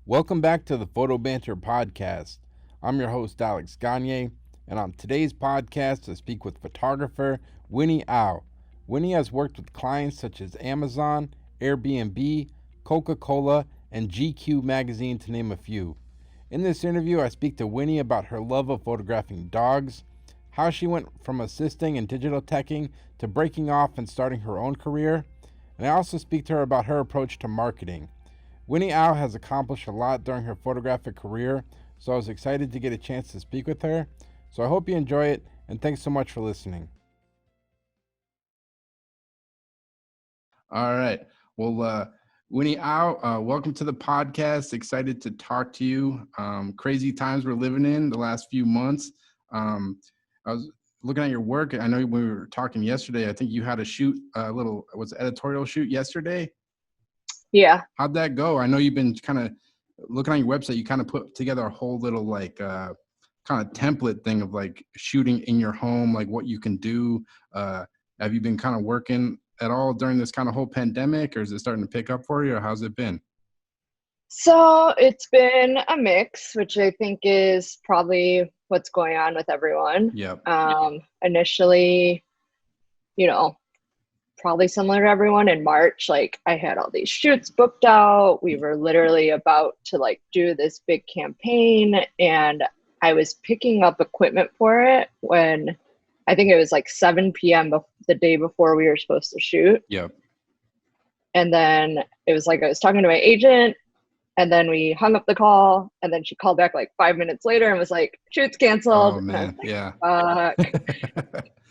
Welcome back to the Photo Banter Podcast. I'm your host, Alex Gagne, and on today's podcast, I speak with photographer Winnie Au. Winnie has worked with clients such as Amazon, Airbnb, Coca-Cola, and GQ magazine, to name a few. In this interview, I speak to Winnie about her love of photographing dogs, how she went from assisting in digital teching to breaking off and starting her own career, and I also speak to her about her approach to marketing. Winnie Au has accomplished a lot during her photographic career, so I was excited to get a chance to speak with her. So I hope you enjoy it, and thanks so much for listening. All right. Well, Winnie Au, welcome to the podcast. Excited to talk to you. Crazy times we're living in the last few months. I was looking at your work. I know when we were talking yesterday, I think you had a shoot, editorial shoot yesterday. Yeah. How'd that go? I know you've been kind of looking on your website, you kind of put together a whole little kind of template thing of like shooting in your home, like what you can do. Have you been kind of working at all during this kind of whole pandemic, or is it starting to pick up for you, or how's it been? So it's been a mix, which I think is probably what's going on with everyone. Yep. Initially, probably similar to everyone in March, like I had all these shoots booked out. We were literally about to like do this big campaign, and I was picking up equipment for it when I think it was like 7 p.m. the day before we were supposed to shoot. Yep. And then it was like I was talking to my agent, and then we hung up the call, and then she called back like 5 minutes later and was like, shoot's canceled. Oh man, like, yeah.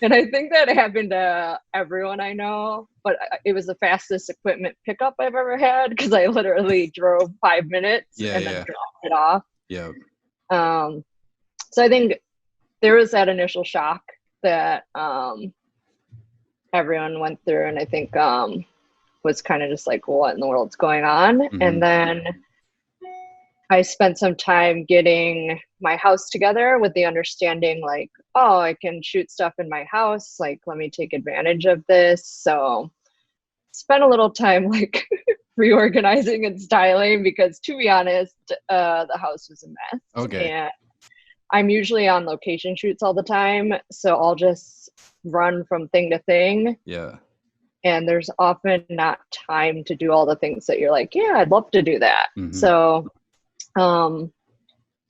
And I think that happened to everyone I know, but it was the fastest equipment pickup I've ever had because I literally drove 5 minutes and then dropped it off. Yeah. So I think there was that initial shock that everyone went through, and I think was kind of just like, what in the world's going on? Mm-hmm. And then I spent some time getting my house together with the understanding like, oh, I can shoot stuff in my house. Like, let me take advantage of this. So spent a little time like reorganizing and styling because, to be honest, the house was a mess. Okay. And I'm usually on location shoots all the time. So I'll just run from thing to thing. Yeah. And there's often not time to do all the things that you're like, yeah, I'd love to do that. Mm-hmm. So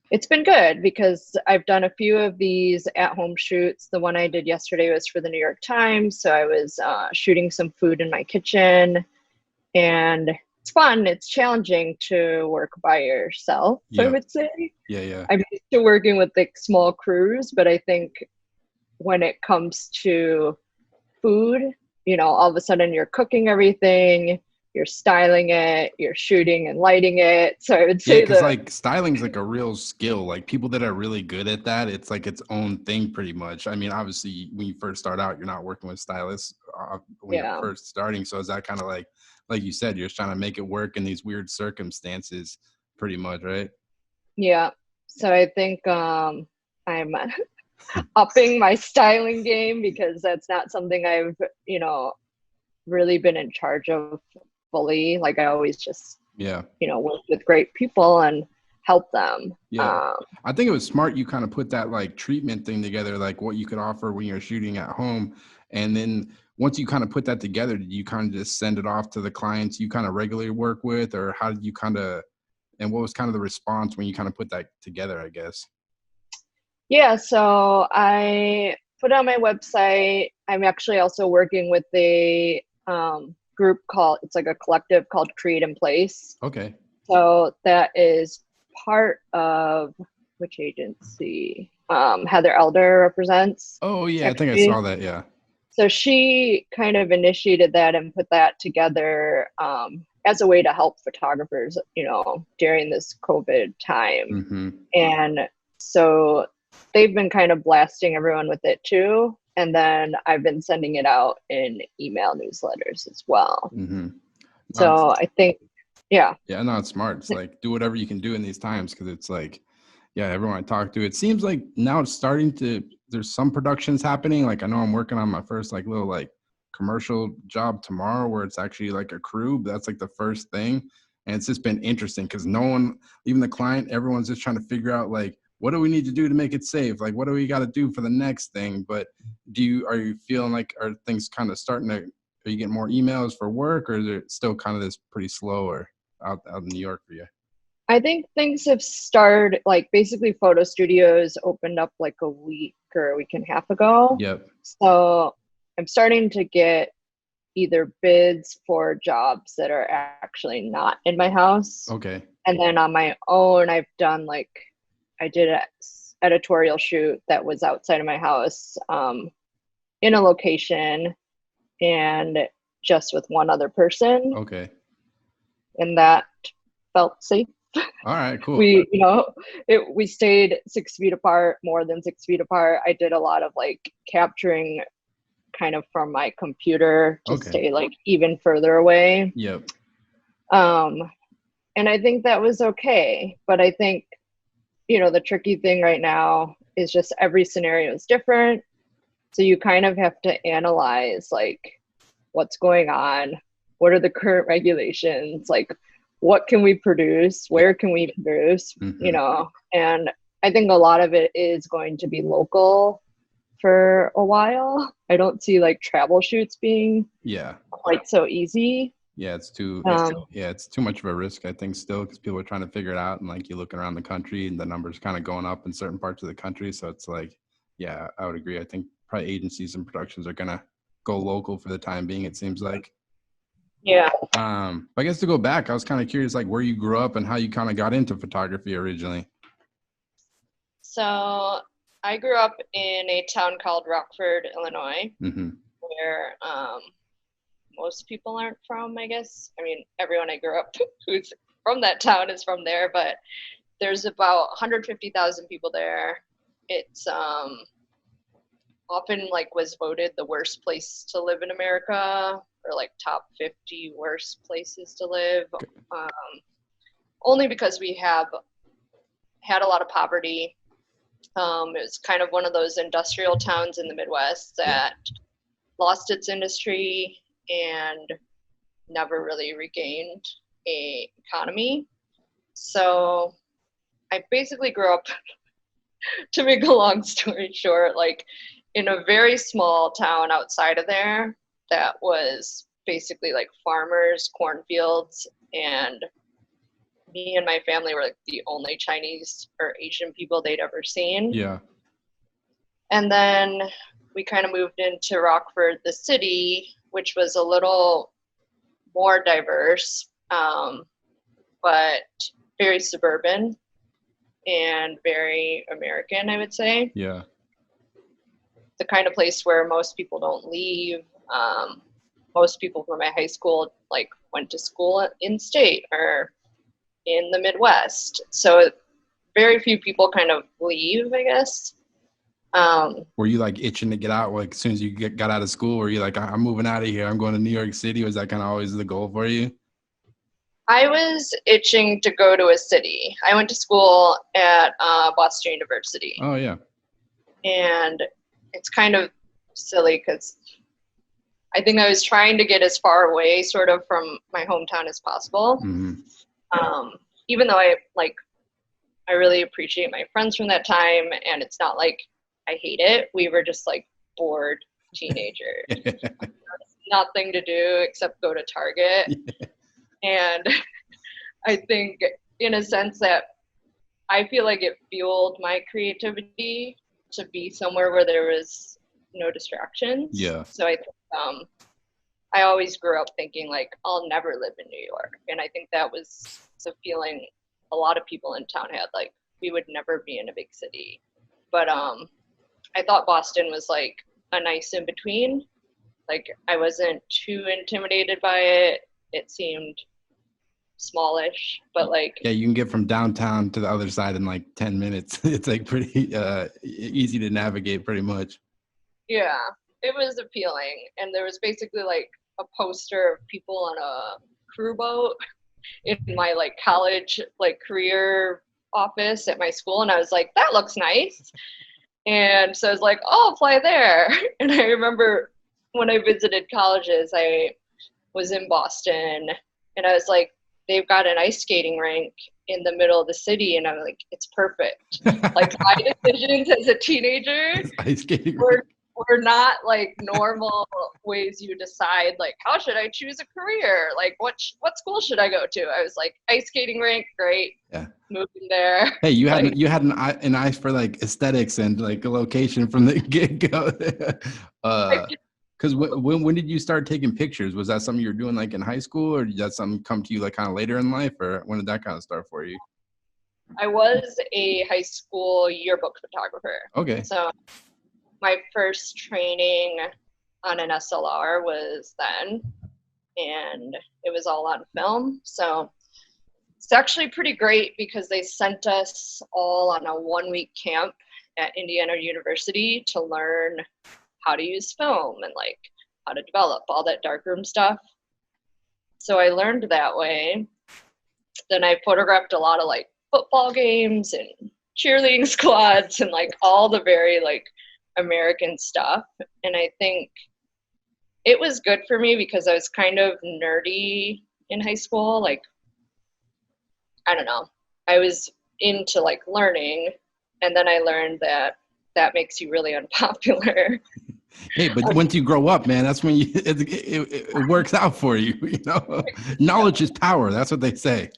it's been good because I've done a few of these at-home shoots. The one I did yesterday was for the New York Times. So I was shooting some food in my kitchen, and it's fun. It's challenging to work by yourself, I would say. Yeah. I'm used to working with like small crews, but I think when it comes to food, all of a sudden you're cooking everything, you're styling it, you're shooting and lighting it. So I would say because like styling's like a real skill. Like people that are really good at that, it's like its own thing pretty much. I mean, obviously when you first start out, you're not working with stylists when you're first starting. So is that kind of like you said, you're just trying to make it work in these weird circumstances pretty much, right? Yeah. So I think I'm upping my styling game because that's not something I've, really been in charge of fully. Like I always just, work with great people and help them. Yeah. I think it was smart. You kind of put that like treatment thing together, like what you could offer when you're shooting at home. And then once you kind of put that together, did you kind of just send it off to the clients you kind of regularly work with, or how did you and what was kind of the response when you kind of put that together, I guess? Yeah. So I put it on my website. I'm actually also working with a group it's like a collective called Create in Place. Okay. So that is part of which agency Heather Elder represents. Oh yeah, actually. I think I saw that. Yeah. So she kind of initiated that and put that together as a way to help photographers, during this COVID time. Mm-hmm. And so they've been kind of blasting everyone with it too. And then I've been sending it out in email newsletters as well. Mm-hmm. So I think, yeah. Yeah, no, it's smart. It's like do whatever you can do in these times because it's like, yeah, everyone I talk to, it seems like now it's starting to, there's some productions happening. Like I know I'm working on my first like little like commercial job tomorrow where it's actually like a crew, but that's like the first thing. And it's just been interesting because no one, even the client, everyone's just trying to figure out like, what do we need to do to make it safe? Like, what do we got to do for the next thing? But are you feeling like, are things kind of starting to, are you getting more emails for work, or is it still kind of this pretty slow or out in New York for you? I think things have started, like basically photo studios opened up like a week or a week and a half ago. Yep. So I'm starting to get either bids for jobs that are actually not in my house. Okay. And then on my own, I've done like, I did an editorial shoot that was outside of my house, in a location and just with one other person. Okay. And that felt safe. All right, cool. We stayed 6 feet apart, more than 6 feet apart. I did a lot of like capturing kind of from my computer to stay like even further away. Yep. And I think that was okay. But I think, the tricky thing right now is just every scenario is different. So you kind of have to analyze like what's going on, what are the current regulations, like what can we produce, where can we produce, and I think a lot of it is going to be local for a while. I don't see like travel shoots being quite so easy. Yeah, it's too much of a risk, I think, still, because people are trying to figure it out, and like you're looking around the country and the numbers kind of going up in certain parts of the country. So it's like, yeah, I would agree. I think probably agencies and productions are gonna go local for the time being, it seems like. Yeah. I guess to go back, I was kind of curious, like where you grew up and how you kind of got into photography originally. So I grew up in a town called Rockford, Illinois, where most people aren't from, I guess. I mean, everyone I grew up who's from that town is from there, but there's about 150,000 people there. It's often like was voted the worst place to live in America, or like top 50 worst places to live, only because we have had a lot of poverty. It was kind of one of those industrial towns in the Midwest that lost its industry and never really regained a economy. So I basically grew up, to make a long story short, like in a very small town outside of there that was basically like farmers, cornfields, and me and my family were like the only Chinese or Asian people they'd ever seen. Yeah. And then we kind of moved into Rockford, the city, which was a little more diverse, but very suburban and very American, I would say. Yeah. The kind of place where most people don't leave. Most people from my high school like went to school in state or in the Midwest. So very few people kind of leave, I guess. Were you like itching to get out? Like as soon as you got out of school, were you like, I'm moving out of here, I'm going to New York City? Was that kind of always the goal for you? I was itching to go to a city. I went to school at Boston University. Oh, yeah. And it's kind of silly because I think I was trying to get as far away sort of from my hometown as possible. Even though I really appreciate my friends from that time, and it's not like I hate it. We were just like bored teenagers. Nothing to do except go to Target. And I think in a sense that I feel like it fueled my creativity to be somewhere where there was no distractions. Yeah. So I think I always grew up thinking like I'll never live in New York, and I think that was the feeling a lot of people in town had, like we would never be in a big city. But I thought Boston was like a nice in between. Like I wasn't too intimidated by it. It seemed smallish, but like you can get from downtown to the other side in like 10 minutes. It's like pretty easy to navigate pretty much. Yeah, it was appealing. And there was basically like a poster of people on a crew boat in my like college like career office at my school, and I was like, that looks nice. And so I was like, oh, I'll fly there. And I remember when I visited colleges, I was in Boston, and I was like, they've got an ice skating rink in the middle of the city, and I'm like, it's perfect. Like my decisions as a teenager Ice skating were not like normal ways you decide, like, how should I choose a career? Like, what school should I go to? I was like, ice skating rink, great. Yeah. Moving there. Hey, you like, had an eye for like aesthetics and like a location from the get-go. Because when did you start taking pictures? Was that something you were doing like in high school, or did that something come to you like kind of later in life, or when did that kind of start for you? I was a high school yearbook photographer. Okay. So my first training on an SLR was then, and it was all on film. So it's actually pretty great because they sent us all on a 1-week camp at Indiana University to learn how to use film and like how to develop all that darkroom stuff. So I learned that way. Then I photographed a lot of like football games and cheerleading squads and like all the very like American stuff. And I think it was good for me because I was kind of nerdy in high school. Like, I don't know, I was into like learning, and then I learned that that makes you really unpopular. Hey, but once you grow up, man, that's when it works out for you. You know, knowledge is power. That's what they say.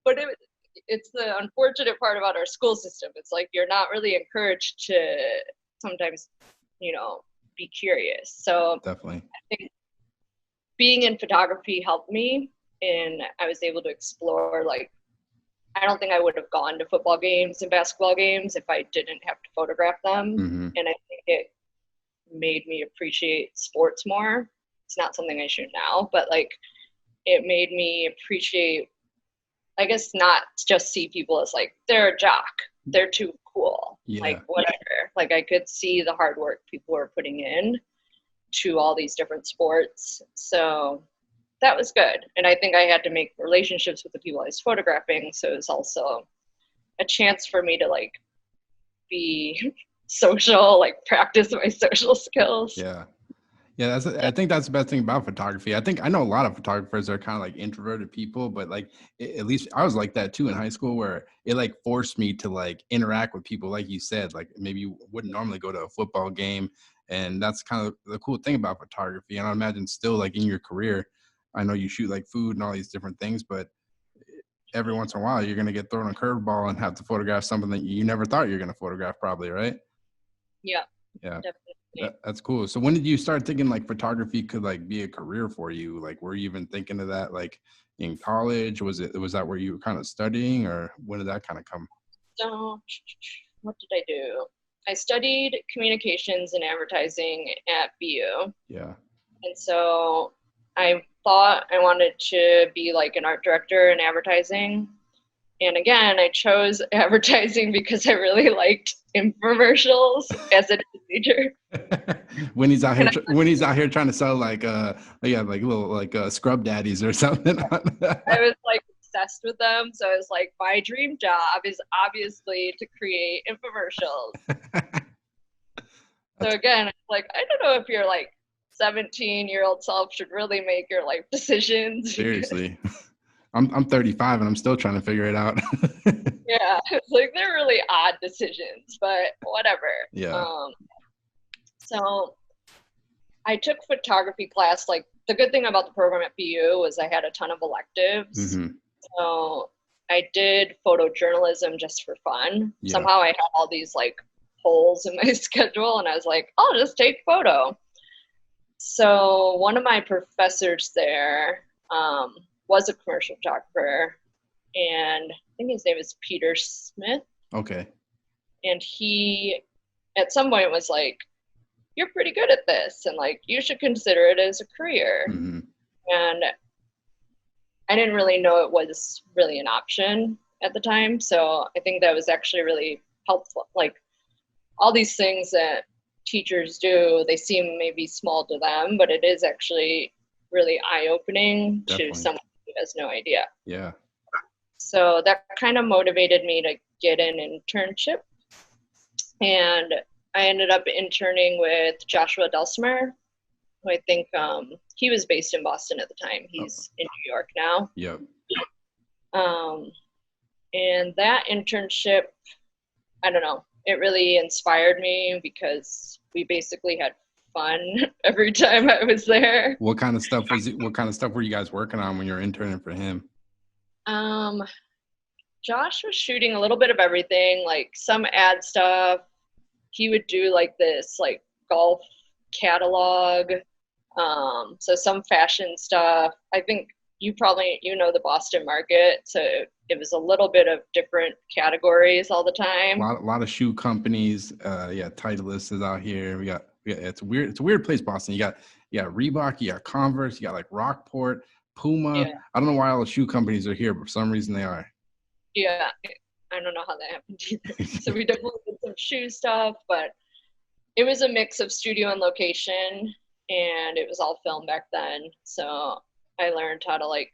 But it's the unfortunate part about our school system. It's like you're not really encouraged to sometimes, be curious. So Definitely. I think being in photography helped me, and I was able to explore, like, I don't think I would have gone to football games and basketball games if I didn't have to photograph them. Mm-hmm. And I think it made me appreciate sports more. It's not something I shoot now, but like it made me appreciate, I guess, not just see people as like, they're a jock, they're too cool, like whatever. Like I could see the hard work people were putting in to all these different sports. So that was good. And I think I had to make relationships with the people I was photographing. So it was also a chance for me to like be social, like practice my social skills. Yeah. I think that's the best thing about photography. I know a lot of photographers are kind of like introverted people, but like at least I was like that too in high school, where it like forced me to like interact with people, like you said, like maybe you wouldn't normally go to a football game. And that's kind of the cool thing about photography. And I imagine still like in your career, I know you shoot like food and all these different things, but every once in a while you're going to get thrown a curveball and have to photograph something that you never thought you were going to photograph, probably, right? Yeah. Definitely. That's cool. So when did you start thinking like photography could like be a career for you? Like, were you even thinking of that like in college? Was that where you were kind of studying, or when did that kind of come? So what did I do? I studied communications and advertising at BU. Yeah. And so I thought I wanted to be like an art director in advertising. And again, I chose advertising because I really liked infomercials as a teenager. when he's out here trying to sell like like little like scrub daddies or something. I was like obsessed with them. So I was like, my dream job is obviously to create infomercials. So again, it's like, I don't know if your like 17-year-old self should really make your life decisions. Seriously. I'm 35 and I'm still trying to figure it out. Yeah, it's like they're really odd decisions, but whatever. Yeah. So I took photography class. Like the good thing about the program at BU was I had a ton of electives. Mm-hmm. So I did photojournalism just for fun. Yeah. Somehow I had all these like holes in my schedule, and I was like, I'll just take photo. So one of my professors there was a commercial photographer, and I think his name is Peter Smith. Okay. And he at some point was like, you're pretty good at this, and like you should consider it as a career. Mm-hmm. And I didn't really know it was really an option at the time. So I think that was actually really helpful. Like all these things that teachers do, they seem maybe small to them, but it is actually really eye-opening to someone who has no idea. Yeah. So that kind of motivated me to get an internship. And I ended up interning with Joshua Dulcimer, I think he was based in Boston at the time. Oh, He's in New York now. yep. Um, and that internship, I don't know, it really inspired me because we basically had fun every time I was there. What kind of stuff were you guys working on when you were interning for him? Um, Josh was shooting a little bit of everything, like some ad stuff. He would do like this like golf catalog. So some fashion stuff. I think you know the Boston market, so it was a little bit of different categories all the time. A lot of shoe companies. Yeah, Titleist is out here. It's weird. It's a weird place, Boston. You got Reebok, you got Converse, you got like Rockport, Puma. Yeah, I don't know why all the shoe companies are here, but for some reason they are. yeah. I don't know how that happened either. So we definitely did some shoe stuff, but it was a mix of studio and location, and it was all film back then. So I learned how to like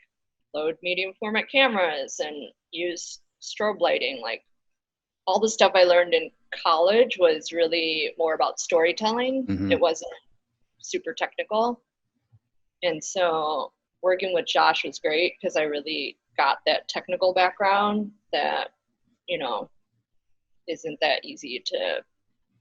load medium format cameras and use strobe lighting. Like all the stuff I learned in college was really more about storytelling. Mm-hmm. It wasn't super technical. And so working with Josh was great because I really got that technical background that, you know, isn't that easy to,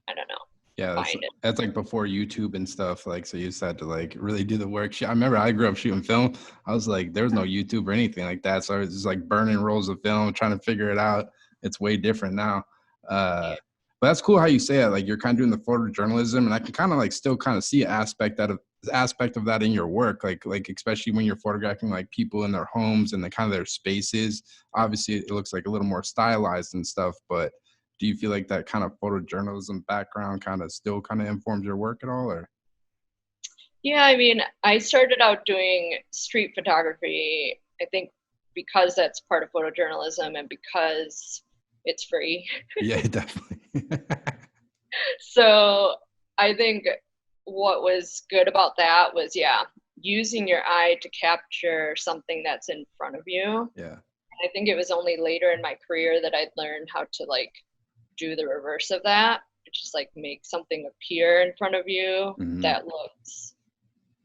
I don't know, Yeah, find it. that's like before YouTube and stuff. Like, so you just had to like really do the work. I remember I grew up shooting film. I was like, there was no YouTube or anything like that. So I was just like burning rolls of film, trying to figure it out. It's way different now. Yeah. But that's cool how you say it. Like you're kind of doing the photojournalism, and I can kind of like still kind of see an aspect of that in your work. Like especially when you're photographing like people in their homes and the kind of their spaces. Obviously, it looks like a little more stylized and stuff, but do you feel like that kind of photojournalism background kind of still kind of informs your work at all, or? Yeah, I mean, I started out doing street photography, I think because that's part of photojournalism and because it's free. Yeah, definitely. So I think what was good about that was, yeah, using your eye to capture something that's in front of you. Yeah. I think it was only later in my career that I'd learned how to like do the reverse of that, which is like make something appear in front of you Mm-hmm. that looks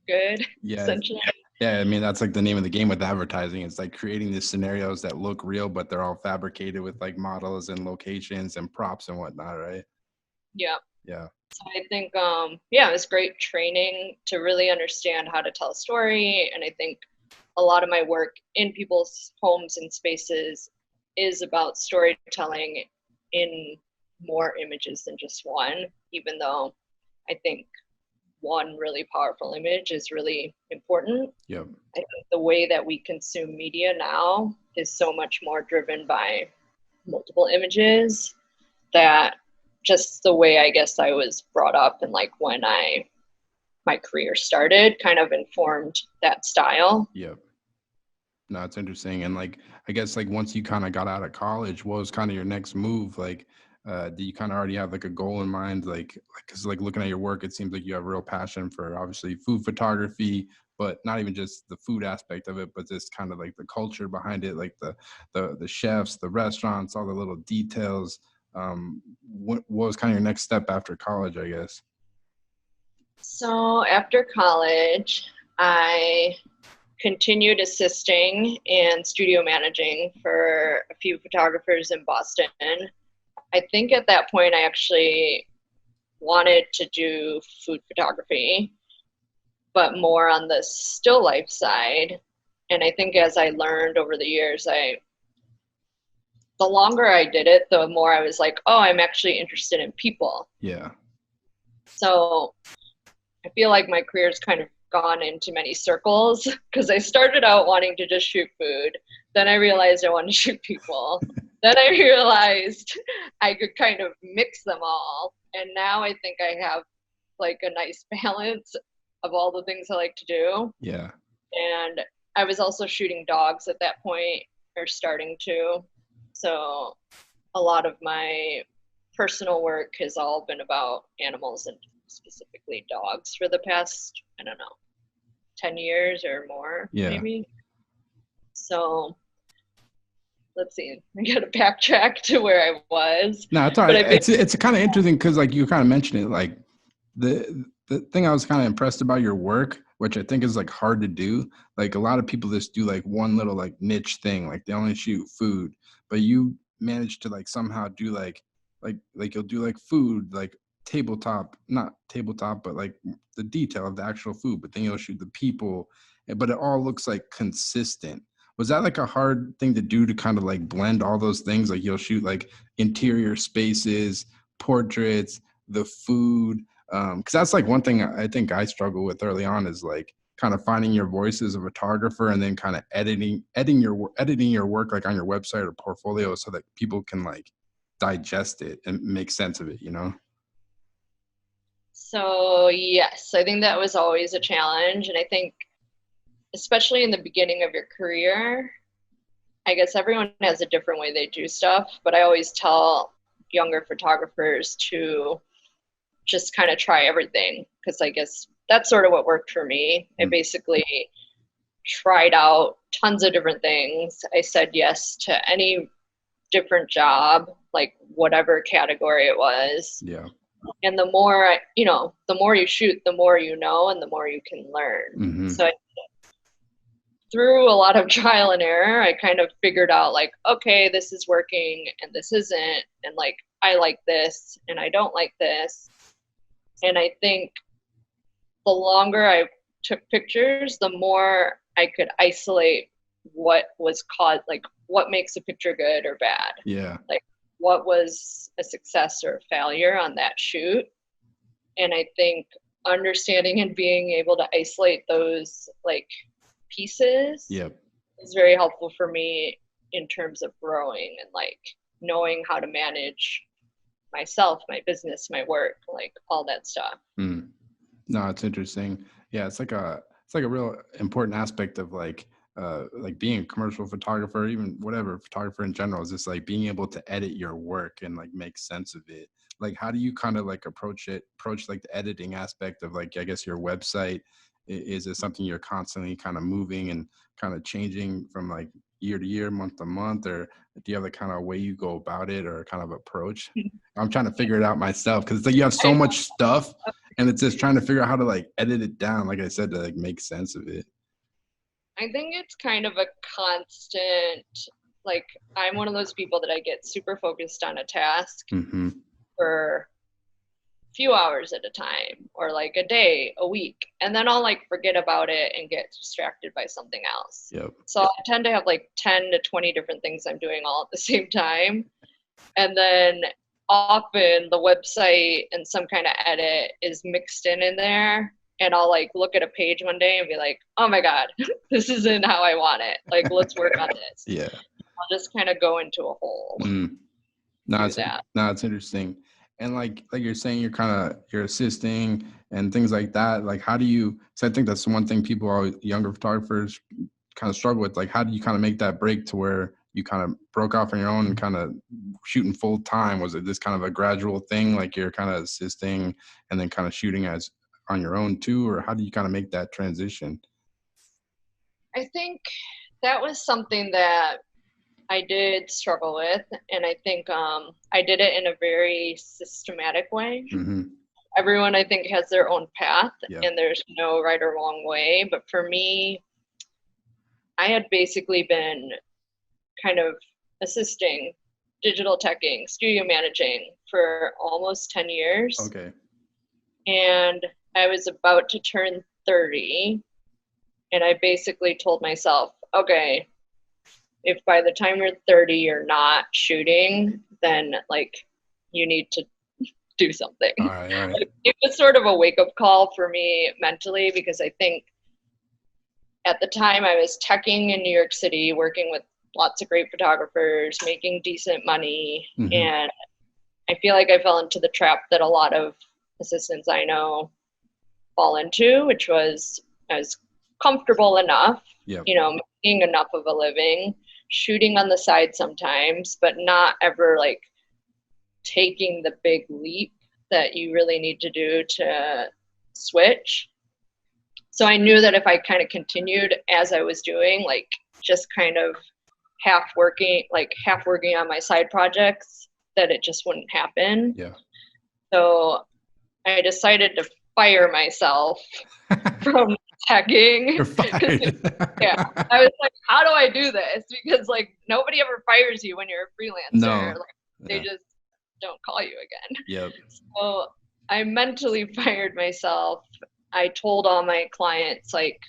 good, Yeah. essentially. Yeah. I mean, that's like the name of the game with advertising. It's like creating these scenarios that look real, but they're all fabricated with like models and locations and props and whatnot, right? Yeah. Yeah. So I think, yeah, it was great training to really understand how to tell a story. And I think a lot of my work in people's homes and spaces is about storytelling in more images than just one, even though I think one really powerful image is really important. Yep. I think the way that we consume media now is so much more driven by multiple images that just the way I guess I was brought up and like when my career started kind of informed that style. Yep. No, it's interesting. And like, I guess like once you kind of got out of college, what was kind of your next move? Like, do you kind of already have like a goal in mind? Cause like looking at your work, it seems like you have a real passion for obviously food photography, but not even just the food aspect of it, but just kind of like the culture behind it, like the chefs, the restaurants, all the little details. What was kind of your next step after college, I guess? So after college, I continued assisting and studio managing for a few photographers in Boston. I think at that point I actually wanted to do food photography, but more on the still life side. And I think as I learned over the years, the longer I did it, the more I was like, oh, I'm actually interested in people. Yeah. So I feel like my career's kind of gone into many circles because I started out wanting to just shoot food. Then I realized I wanted to shoot people. Then I realized I could kind of mix them all. And now I think I have like a nice balance of all the things I like to do. Yeah. And I was also shooting dogs at that point, or starting to. So a lot of my personal work has all been about animals and specifically dogs for the past, I don't know, 10 years or more, Yeah. maybe. So let's see, I gotta backtrack to where I was. No, it's all right. It's kind of interesting because like you kind of mentioned it, like the thing I was kind of impressed about your work, which I think is like hard to do. Like a lot of people just do like one little like niche thing, like they only shoot food, but you managed to like somehow do like you'll do like food, like tabletop, not tabletop, but like the detail of the actual food, but then you'll shoot the people, but it all looks like consistent. Was that like a hard thing to do to kind of like blend all those things? Like you'll shoot like interior spaces, portraits, the food, because that's like one thing I think I struggle with early on is like kind of finding your voice as a photographer and then kind of editing your work like on your website or portfolio so that people can like digest it and make sense of it, you know? So yes, I think that was always a challenge. And I think especially in the beginning of your career, I guess everyone has a different way they do stuff, but I always tell younger photographers to just kind of try everything because I guess that's sort of what worked for me. I basically tried out tons of different things. I said yes to any different job, like whatever category it was. Yeah. And the more, the more you shoot, the more you know, and the more you can learn. Mm-hmm. So through a lot of trial and error, I kind of figured out like, okay, this is working and this isn't. And like, I like this and I don't like this. And I think the longer I took pictures, the more I could isolate what was caused, like what makes a picture good or bad. Yeah. Like what was a success or a failure on that shoot. And I think understanding and being able to isolate those like pieces is very helpful for me in terms of growing and like knowing how to manage myself, my business, my work, like all that stuff. No, it's interesting. Yeah, it's like a real important aspect of like being a commercial photographer, even whatever photographer in general, is just like being able to edit your work and like make sense of it. Like how do you kind of like approach like the editing aspect of like I guess your website? Is it something you're constantly kind of moving and kind of changing from like year to year, month to month, or do you have the kind of way you go about it or kind of approach? I'm trying to figure it out myself because it's like you have so much stuff and it's just trying to figure out how to like edit it down, like I said, to like make sense of it. I think it's kind of a constant, like I'm one of those people that I get super focused on a task for a few hours at a time or like a day, a week, and then I'll like forget about it and get distracted by something else. So I tend to have like 10 to 20 different things I'm doing all at the same time. And then often the website and some kind of edit is mixed in there. And I'll like look at a page one day and be like, oh my God, this isn't how I want it. Like, let's work on this. Yeah. I'll just kind of go into a hole. No, it's interesting. And like you're saying, you're assisting and things like that. Like, how do you, so I think that's the one thing younger photographers kind of struggle with. Like, how do you kind of make that break to where you kind of broke off on your own and kind of shooting full time? Was it this kind of a gradual thing? Like you're kind of assisting and then kind of shooting as on your own too, or how do you kind of make that transition? I think that was something that I did struggle with, and I think I did it in a very systematic way. Everyone, I think, has their own path, and there's no right or wrong way. But for me, I had basically been kind of assisting, digital teching, studio managing for almost 10 years. Okay. And I was about to turn 30, and I basically told myself, okay, if by the time you're 30 you're not shooting, then like you need to do something. All right. It was sort of a wake-up call for me mentally, because I think at the time I was teching in New York City, working with lots of great photographers, making decent money, and I feel like I fell into the trap that a lot of assistants I know fall into, which was I was comfortable enough, making enough of a living, shooting on the side sometimes, but not ever like taking the big leap that you really need to do to switch. So I knew that if I kind of continued as I was doing, like just kind of half working on my side projects, that it just wouldn't happen. Yeah. So I decided to fire myself from tagging. You're fired. Yeah, I was like, how do I do this? Because like nobody ever fires you when you're a freelancer. No. Like they Yeah. just don't call you again. Yep. So I mentally fired myself. I told all my clients like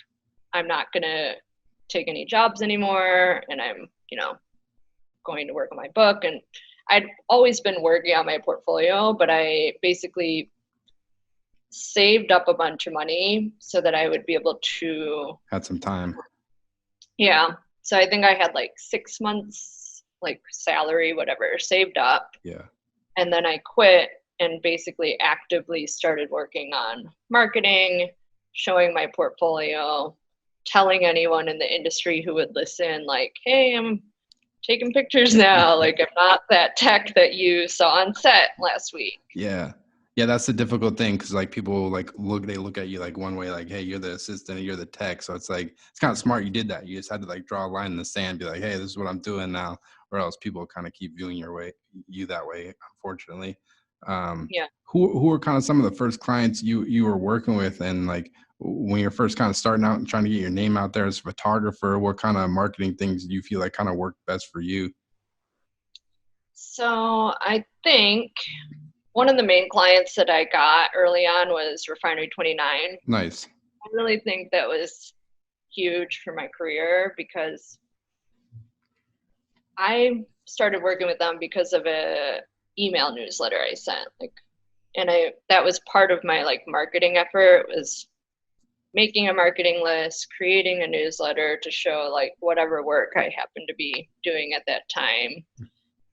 I'm not gonna take any jobs anymore, and I'm going to work on my book. And I'd always been working on my portfolio, but I basically saved up a bunch of money so that I would be able to. Had some time. Yeah. So I think I had like 6 months, like salary, whatever, saved up. Yeah. And then I quit and basically actively started working on marketing, showing my portfolio, telling anyone in the industry who would listen, like, hey, I'm taking pictures now. Like, I'm not that tech that you saw on set last week. Yeah. Yeah, that's the difficult thing because like people like they look at you like one way, like, hey, you're the assistant, you're the tech. So it's like it's kind of smart you did that. You just had to like draw a line in the sand, be like, hey, this is what I'm doing now, or else people kind of keep viewing you that way, unfortunately. Yeah. Who were kind of some of the first clients you were working with, and like when you're first kind of starting out and trying to get your name out there as a photographer, what kind of marketing things do you feel like kind of worked best for you? So I think one of the main clients that I got early on was Refinery 29. Nice. I really think that was huge for my career because I started working with them because of a email newsletter I sent. And that was part of my like marketing effort was making a marketing list, creating a newsletter to show like whatever work I happened to be doing at that time,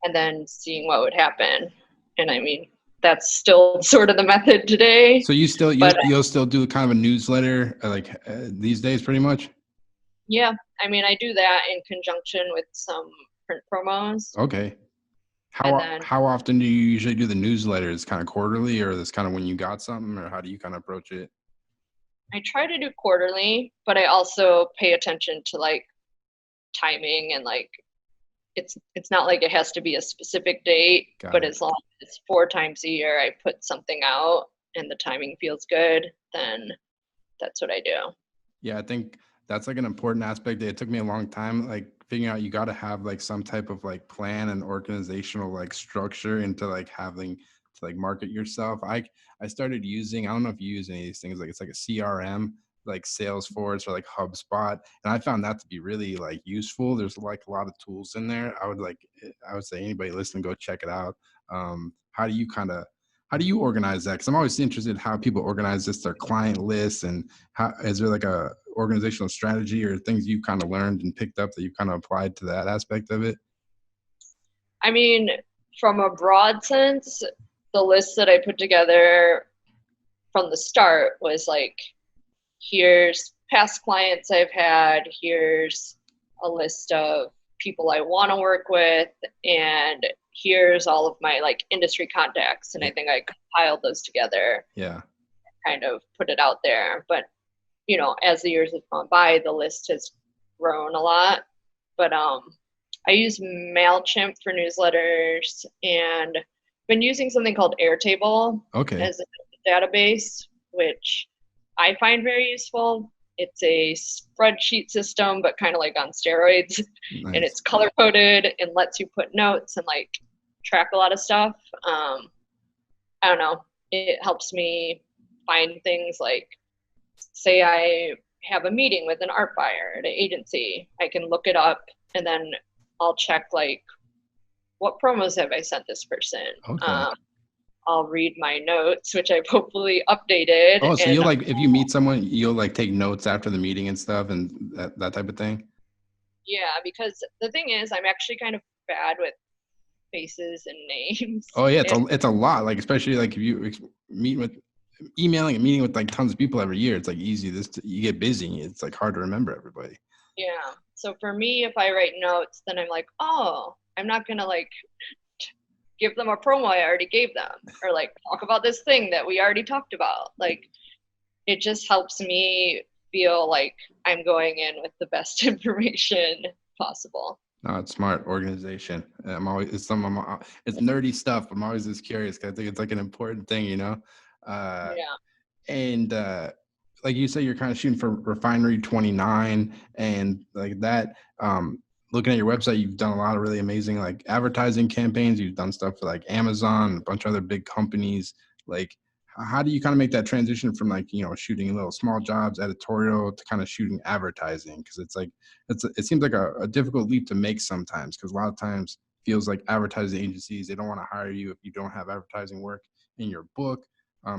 and then seeing what would happen. And I mean, that's still sort of the method today. So you'll still do kind of a newsletter these days, pretty much. Yeah, I mean, I do that in conjunction with some print promos. Okay. How often do you usually do the newsletters? Kind of quarterly, or this kind of when you got something, or how do you kind of approach it? I try to do quarterly, but I also pay attention to like timing and like it's not like it has to be a specific date, but as long as it's 4 times a year I put something out and the timing feels good, then that's what I do. Yeah, I think that's like an important aspect. It took me a long time, like figuring out you got to have like some type of like plan and organizational like structure into like having to like market yourself. I started using, I don't know if you use any of these things, like it's like a CRM, like Salesforce or like HubSpot, and I found that to be really like useful. There's like a lot of tools in there. I would say anybody listening, go check it out. How do you organize that? Because I'm always interested in how people organize their client lists, and how is there like a organizational strategy or things you kind of learned and picked up that you kind of applied to that aspect of it? I mean, from a broad sense, the list that I put together from the start was like, here's past clients I've had, here's a list of people I want to work with, and here's all of my like industry contacts. And I think I compiled those together. Yeah. Kind of put it out there. But, as the years have gone by, the list has grown a lot. But I use Mailchimp for newsletters and been using something called Airtable as a database, which I find very useful. It's a spreadsheet system, but kind of like on steroids. Nice. And it's color coded and lets you put notes and like track a lot of stuff. I don't know. It helps me find things like, say I have a meeting with an art buyer at an agency. I can look it up and then I'll check like, what promos have I sent this person? Okay. I'll read my notes, which I've hopefully updated. Oh, so you'll like, if you meet someone, you'll like take notes after the meeting and stuff and that type of thing? Yeah, because the thing is, I'm actually kind of bad with faces and names. Oh yeah, it's a lot. Like, especially like if you emailing and meeting with like tons of people every year, it's like easy. You get busy. It's like hard to remember everybody. Yeah. So for me, if I write notes, then I'm like, oh, I'm not going to like give them a promo I already gave them or like talk about this thing that we already talked about. Like it just helps me feel like I'm going in with the best information possible. No, it's smart organization. It's nerdy stuff. I'm always just curious because I think it's like an important thing, Yeah. And like you say, you're kind of shooting for Refinery 29 and like that. Looking at your website, you've done a lot of really amazing like advertising campaigns. You've done stuff for like Amazon, a bunch of other big companies. Like, how do you kind of make that transition from like, shooting little small jobs, editorial, to kind of shooting advertising? Because it's like, it seems like a difficult leap to make sometimes, because a lot of times feels like advertising agencies, they don't want to hire you if you don't have advertising work in your book.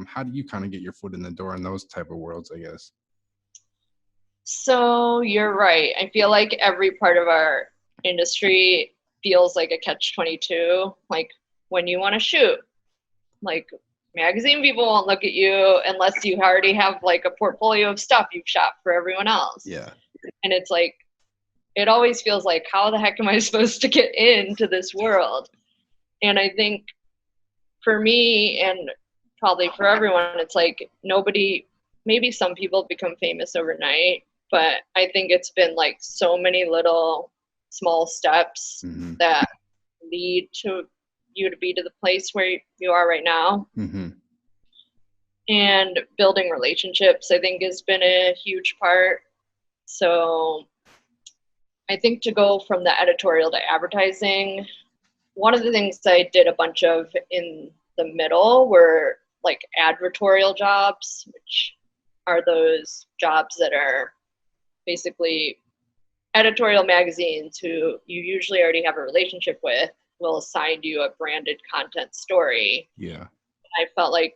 How do you kind of get your foot in the door in those type of worlds, I guess? So you're right. I feel like every part of our industry feels like a catch-22. Like when you want to shoot, like magazine people won't look at you unless you already have like a portfolio of stuff you've shot for everyone else. Yeah. And it's like, it always feels like, how the heck am I supposed to get into this world? And I think for me, and probably for everyone, it's like maybe some people become famous overnight, but I think it's been like so many little small steps Mm-hmm. that lead to you to be to the place where you are right now. Mm-hmm. And building relationships, I think, has been a huge part. So I think to go from the editorial to advertising, one of the things I did a bunch of in the middle were like advertorial jobs, which are those jobs that are basically editorial magazines who you usually already have a relationship with will assign you a branded content story. Yeah. I felt like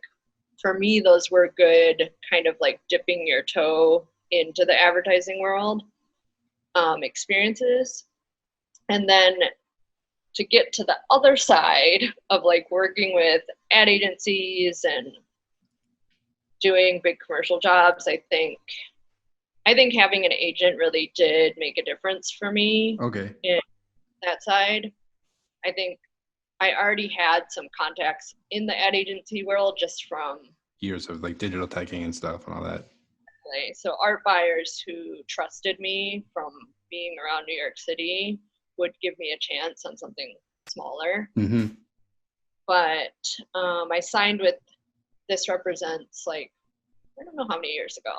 for me, those were good kind of like dipping your toe into the advertising world experiences. And then to get to the other side of like working with ad agencies and doing big commercial jobs, I think having an agent really did make a difference for me. Okay. In that side. I think I already had some contacts in the ad agency world just from Years of like digital teching and stuff and all that. So art buyers who trusted me from being around New York City would give me a chance on something smaller. Mm-hmm. But I signed with This Represents, like, I don't know how many years ago,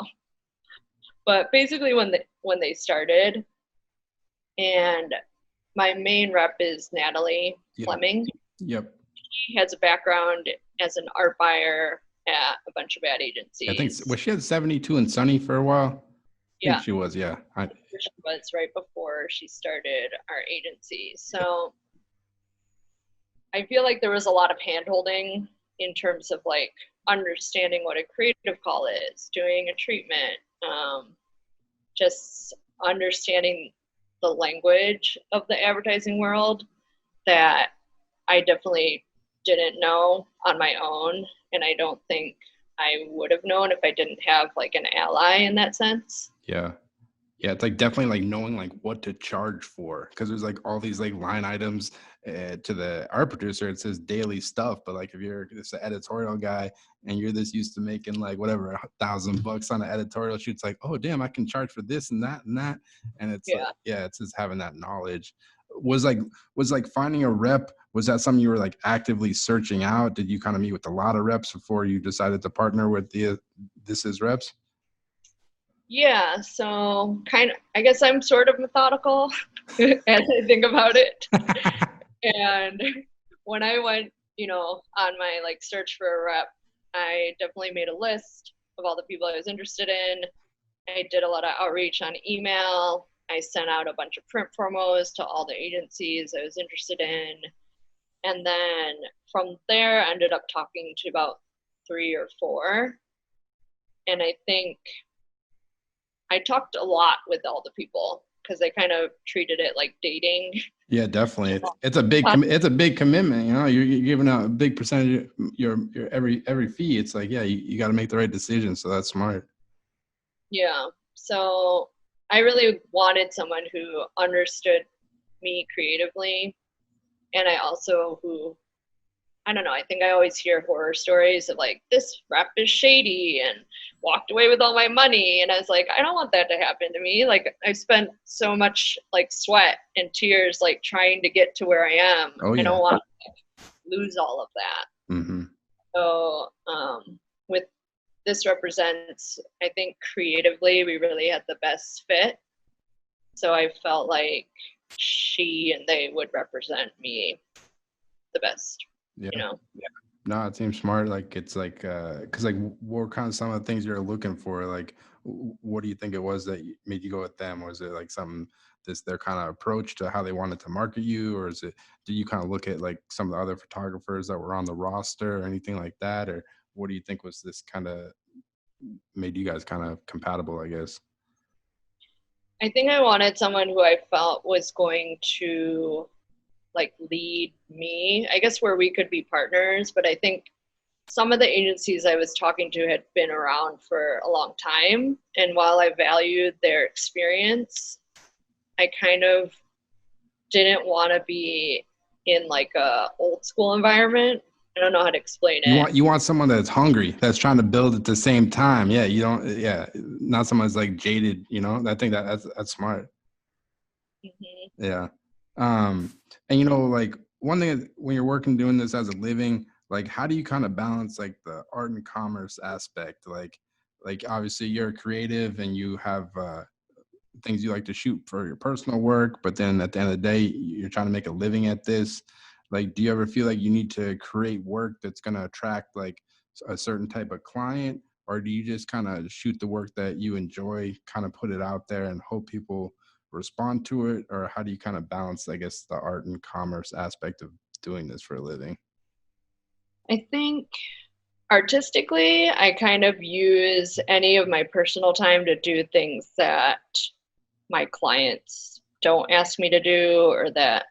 but basically when they started, and my main rep is Natalie Fleming. Yep. She has a background as an art buyer at a bunch of ad agencies. I think, was she at 72 and Sunny for a while? Yeah. I think she was, yeah. She was right before she started our agency. So I feel like there was a lot of hand-holding in terms of like understanding what a creative call is, doing a treatment, just understanding the language of the advertising world that I definitely didn't know on my own. And I don't think I would have known if I didn't have like an ally in that sense. Yeah. Yeah, it's like definitely like knowing like what to charge for, because there's like all these like line items to the art producer. It says daily stuff, but like if you're just an editorial guy and you're this used to making like whatever $1,000 on an editorial shoot, it's like, oh damn, I can charge for this and that and that, and it's like, yeah, it's just having that knowledge. Was like finding a rep. Was that something you were like actively searching out? Did you kind of meet with a lot of reps before you decided to partner with This Is Reps? Yeah, so I guess I'm sort of methodical as I think about it. And when I went, on my like search for a rep, I definitely made a list of all the people I was interested in. I did a lot of outreach on email. I sent out a bunch of print promos to all the agencies I was interested in. And then from there, I ended up talking to about 3 or 4. And I think I talked a lot with all the people because I kind of treated it like dating. Yeah, definitely. It's a big commitment. You're giving out a big percentage of your every fee. It's like, yeah, you got to make the right decision. So that's smart. Yeah. So I really wanted someone who understood me creatively, and I don't know, I think I always hear horror stories of like, this rep is shady and walked away with all my money. And I was like, I don't want that to happen to me. Like, I spent so much like sweat and tears, like trying to get to where I am. Oh, yeah. I don't want to lose all of that. Mm-hmm. So with this represents, I think creatively we really had the best fit. So I felt like she and they would represent me the best, Yeah. you know? No, it seems smart. Like it's like, cause like what were kind of some of the things you're looking for? Like, what do you think it was that made you go with them? Was it like something, this their kind of approach to how they wanted to market you, or is it? Did you kind of look at like some of the other photographers that were on the roster or anything like that, or what do you think was this kind of made you guys kind of compatible? I guess. I think I wanted someone who I felt was going to like lead me, I guess, where we could be partners. But I think some of the agencies I was talking to had been around for a long time. And while I valued their experience, I kind of didn't want to be in like a old school environment. I don't know how to explain it. You want someone that's hungry, that's trying to build at the same time. Yeah, you don't. Yeah, not someone that's like jaded. You know, I think that's smart. Mm-hmm. Yeah. And like one thing when you're working doing this as a living, like how do you kind of balance like the art and commerce aspect? Like obviously you're creative and you have things you like to shoot for your personal work, but then at the end of the day, you're trying to make a living at this. Like, do you ever feel like you need to create work that's going to attract like a certain type of client, or do you just kind of shoot the work that you enjoy, kind of put it out there and hope people respond to it? Or how do you kind of balance, I guess, the art and commerce aspect of doing this for a living? I think artistically, I kind of use any of my personal time to do things that my clients don't ask me to do, or that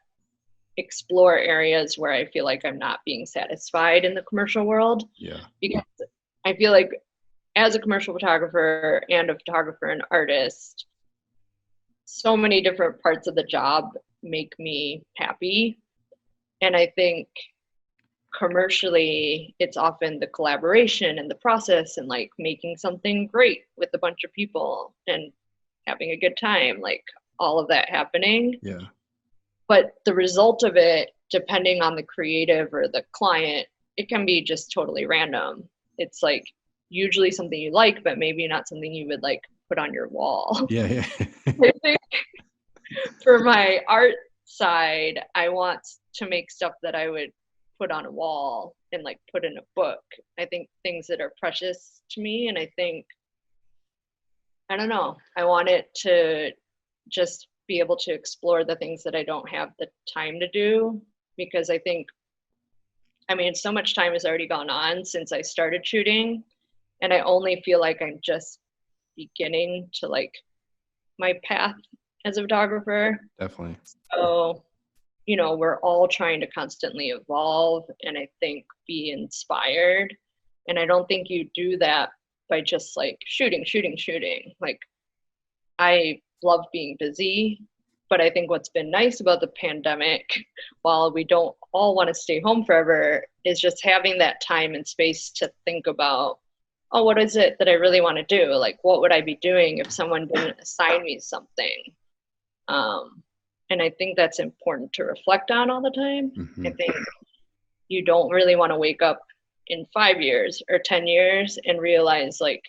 explore areas where I feel like I'm not being satisfied in the commercial world. Yeah. Because I feel like as a commercial photographer and a photographer and artist, so many different parts of the job make me happy. And I think commercially, it's often the collaboration and the process and like making something great with a bunch of people and having a good time, like all of that happening. Yeah. But the result of it, depending on the creative or the client, it can be just totally random. It's like usually something you like, but maybe not something you would like put on your wall. Yeah. Yeah. I think for my art side, I want to make stuff that I would put on a wall and like put in a book. I think things that are precious to me. And I think, I don't know, I want it to just be able to explore the things that I don't have the time to do, because I think, I mean, so much time has already gone on since I started shooting, and I only feel like I'm just beginning to like my path as a photographer. Definitely. So, we're all trying to constantly evolve and I think be inspired. And I don't think you do that by just like shooting. Like, I love being busy, but I think what's been nice about the pandemic, while we don't all want to stay home forever, is just having that time and space to think about, oh, what is it that I really want to do? Like, what would I be doing if someone didn't assign me something? And I think that's important to reflect on all the time. Mm-hmm. I think you don't really want to wake up in 5 years or 10 years and realize like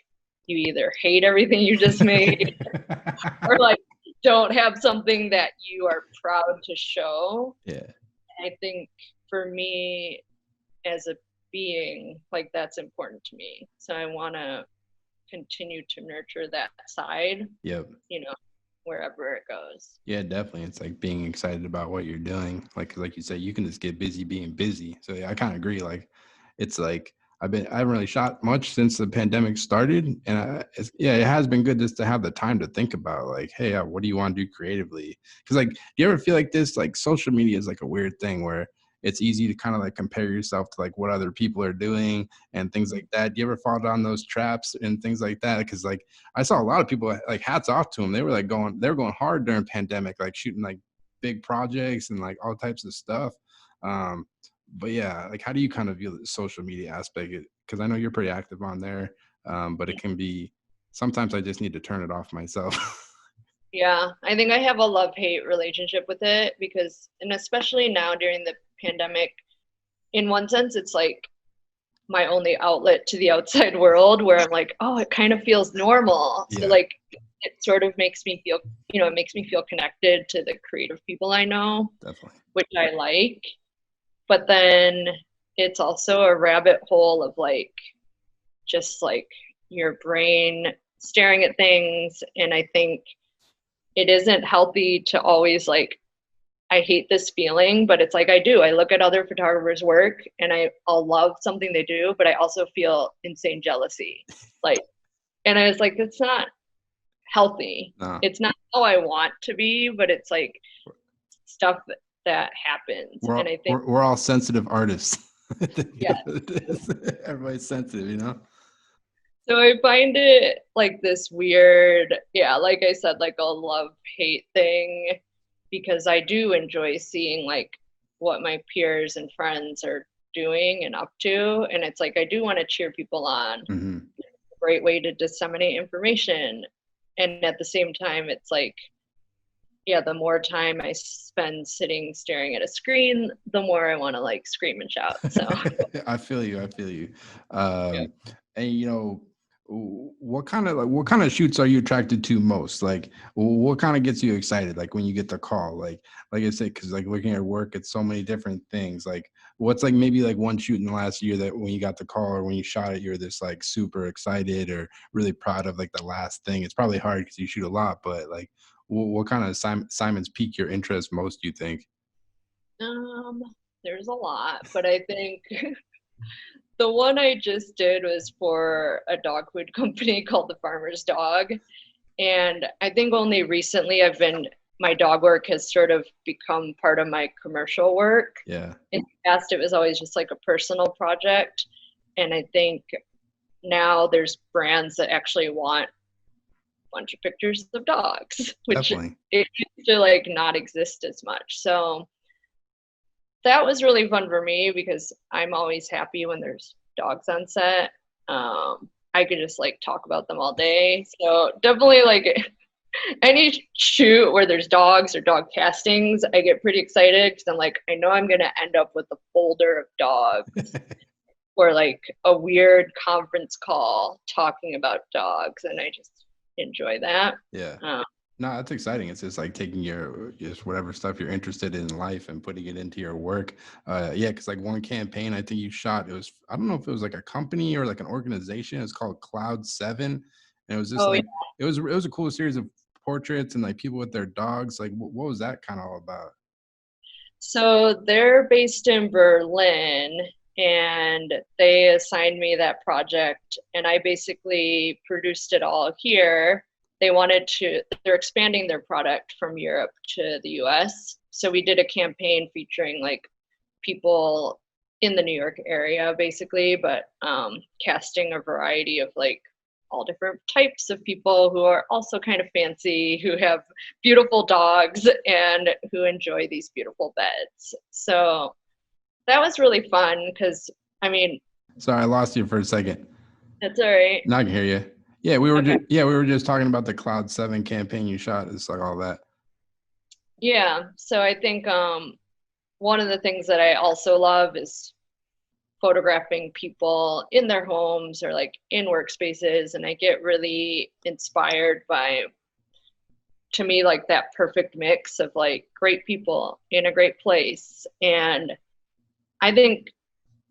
you either hate everything you just made or like don't have something that you are proud to show. Yeah. I think for me as a being, like that's important to me. So I want to continue to nurture that side, Yep. wherever it goes. Yeah, definitely. It's like being excited about what you're doing. Like you said, you can just get busy being busy. So yeah, I kind of agree. Like, it's like I haven't really shot much since the pandemic started, and it has been good just to have the time to think about like, hey, what do you want to do creatively? Because like, do you ever feel like this? Like, social media is like a weird thing where it's easy to kind of like compare yourself to like what other people are doing and things like that. Do you ever fall down those traps and things like that? Because like I saw a lot of people, like, hats off to them. They were going hard during pandemic, like shooting like big projects and like all types of stuff. But yeah, like how do you kind of view the social media aspect? Because I know you're pretty active on there, but it can be sometimes I just need to turn it off myself. Yeah, I think I have a love-hate relationship with it because, and especially now during the pandemic, in one sense, it's like my only outlet to the outside world, where I'm like, oh, it kind of feels normal. So Yeah, like it sort of makes me feel, it makes me feel connected to the creative people I know, definitely. which I like. But then it's also a rabbit hole of like just like your brain staring at things. And I think it isn't healthy to always like, I hate this feeling, but it's like I look at other photographers' work and I'll love something they do, but I also feel insane jealousy. Like, and I was like, it's not healthy. No, It's not how I want to be, but it's like stuff that happens. we're And all, I think, we're all sensitive artists. yeah. Everybody's sensitive, you know. So I find it like this weird, yeah, like I said, like a love-hate thing, because I do enjoy seeing like what my peers and friends are doing and up to. And it's like I do want to cheer people on. Mm-hmm. Great way to disseminate information. And at the same time, it's like, yeah, the more time I spend sitting staring at a screen, the more I want to like scream and shout. So I feel you. I feel you. yeah. And what kind of shoots are you attracted to most? Like, what kind of gets you excited? Like when you get the call, like I said, because like looking at work, it's so many different things. Like, what's like maybe like one shoot in the last year that when you got the call or when you shot it, you're this like super excited or really proud of like the last thing. It's probably hard because you shoot a lot, but like, what kind of Simon's pique your interest most? Do you think? Um, there's a lot, but I think the one I just did was for a dog food company called The Farmer's Dog. And I think only recently my dog work has sort of become part of my commercial work. Yeah, In the past, it was always just like a personal project. And I think now there's brands that actually want a bunch of pictures of dogs, which definitely. it used to like not exist as much. So that was really fun for me because I'm always happy when there's dogs on set. I could just like talk about them all day. So definitely like any shoot where there's dogs or dog castings, I get pretty excited because I'm like, I know I'm gonna end up with a folder of dogs or like a weird conference call talking about dogs, and I just enjoy that. Yeah. Um, No, that's exciting. It's just like taking your just whatever stuff you're interested in life and putting it into your work. Yeah, because like one campaign I think you shot, it was I don't know if it was like a company or like an organization. It's called Cloud Seven, and it was just oh, yeah. like it was a cool series of portraits and like people with their dogs. Like what was that kind of all about? So they're based in Berlin, and they assigned me that project, and I basically produced it all here. They're expanding their product from Europe to the US. So we did a campaign featuring like people in the New York area, basically, but casting a variety of like all different types of people who are also kind of fancy, who have beautiful dogs, and who enjoy these beautiful beds. So that was really fun because, I mean, Sorry, I lost you for a second. that's all right. Now I can hear you. Yeah, we were Okay. just talking about the Cloud Seven campaign you shot. It's like all that. Yeah. So I think one of the things that I also love is photographing people in their homes or like in workspaces. And I get really inspired by, to me, like that perfect mix of like great people in a great place. And I think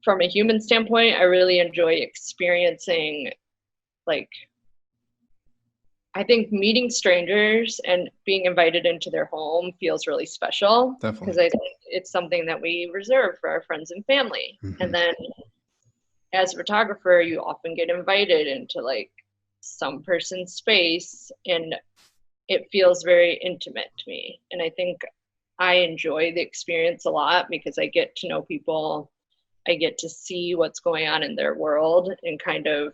from a human standpoint, I really enjoy experiencing like, I think meeting strangers and being invited into their home feels really special because Definitely. I think it's something that we reserve for our friends and family. Hmm. And then as a photographer, you often get invited into like some person's space, and it feels very intimate to me. And I think I enjoy the experience a lot because I get to know people. I get to see what's going on in their world and kind of,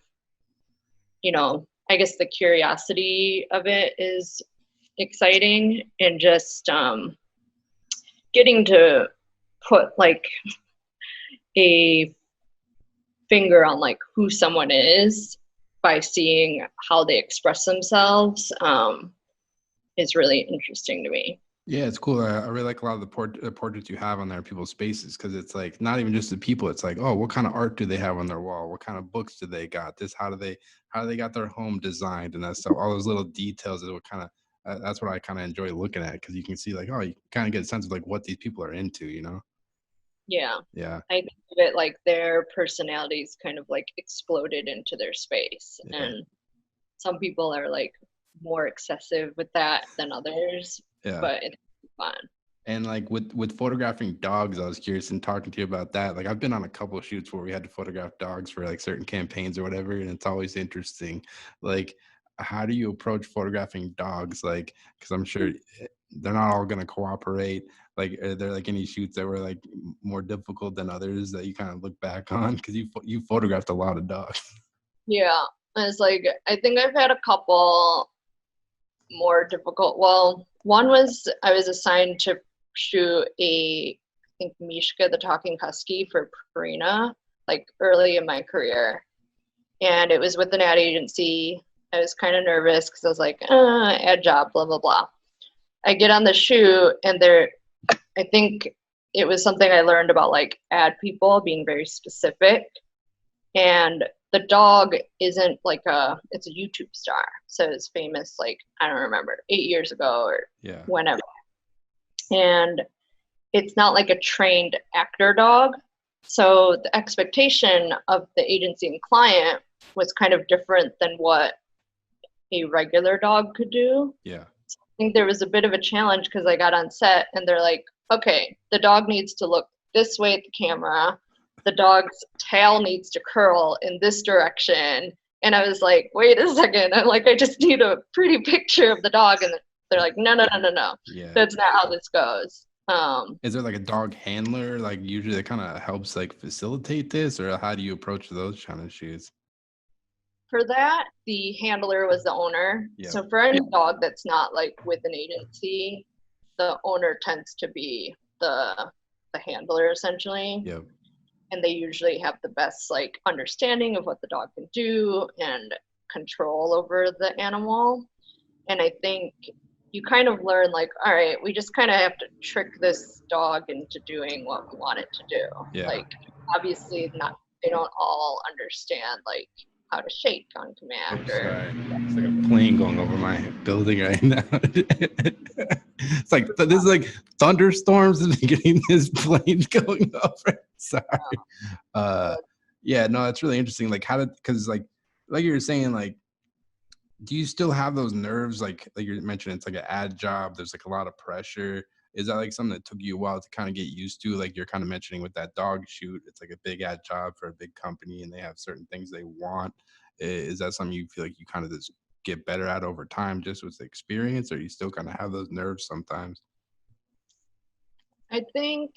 I guess the curiosity of it is exciting, and just getting to put like a finger on like who someone is by seeing how they express themselves is really interesting to me. Yeah, it's cool. I really like a lot of the portraits you have on there, people's spaces, because it's like not even just the people. It's like, oh, what kind of art do they have on their wall? What kind of books do they got? How do they got their home designed and that stuff? All those little details is what kind of that's what I kind of enjoy looking at, because you can see like, oh, you kind of get a sense of like what these people are into, you know? Yeah. Yeah, I think of it like their personalities kind of like exploded into their space. yeah, And some people are like more excessive with that than others, yeah. but it's fun. And like with photographing dogs, I was curious in talking to you about that. Like I've been on a couple of shoots where we had to photograph dogs for like certain campaigns or whatever, and it's always interesting. Like, how do you approach photographing dogs? Like, because I'm sure they're not all gonna cooperate. Like, are there like any shoots that were like more difficult than others that you kind of look back on? Because you photographed a lot of dogs. Yeah. And it's like, I think I've had a couple more difficult. Well, one was I was assigned to shoot I think Mishka the talking husky for Purina, like early in my career. And it was with an ad agency. I was kind of nervous because I was like, ad job, blah, blah, blah. I get on the shoot and I think it was something I learned about like ad people being very specific. And the dog isn't like it's a YouTube star. So it's famous, like, I don't remember, 8 years ago or Yeah, whenever. And it's not like a trained actor dog. So the expectation of the agency and client was kind of different than what a regular dog could do. yeah. I think there was a bit of a challenge because I got on set and they're like, okay, the dog needs to look this way at the camera. The dog's tail needs to curl in this direction. And I was like, wait a second. I'm like, I just need a pretty picture of the dog. And they're like, no, no, no, no, no. Yeah. That's not how this goes. Is there like a dog handler, like usually that kind of helps like facilitate this, or how do you approach those kind of shoots? For that, the handler was the owner. Yeah. So for any dog that's not like with an agency, the owner tends to be the handler essentially. Yep. And they usually have the best like understanding of what the dog can do and control over the animal. And I think you kind of learn like, all right, we just kind of have to trick this dog into doing what we want it to do. Yeah. Like obviously not they don't all understand like how to shake on command. Oops, sorry. It's like a plane going over my building right now. It's like this is like thunderstorms and getting this plane going over. Sorry. Yeah, no, it's really interesting. Like because like you were saying, like, do you still have those nerves? Like you mentioned, it's like an ad job. There's like a lot of pressure. Is that like something that took you a while to kind of get used to? Like you're kind of mentioning with that dog shoot, it's like a big ad job for a big company and they have certain things they want. Is that something you feel like you kind of just get better at over time just with the experience, or you still kind of have those nerves sometimes? I think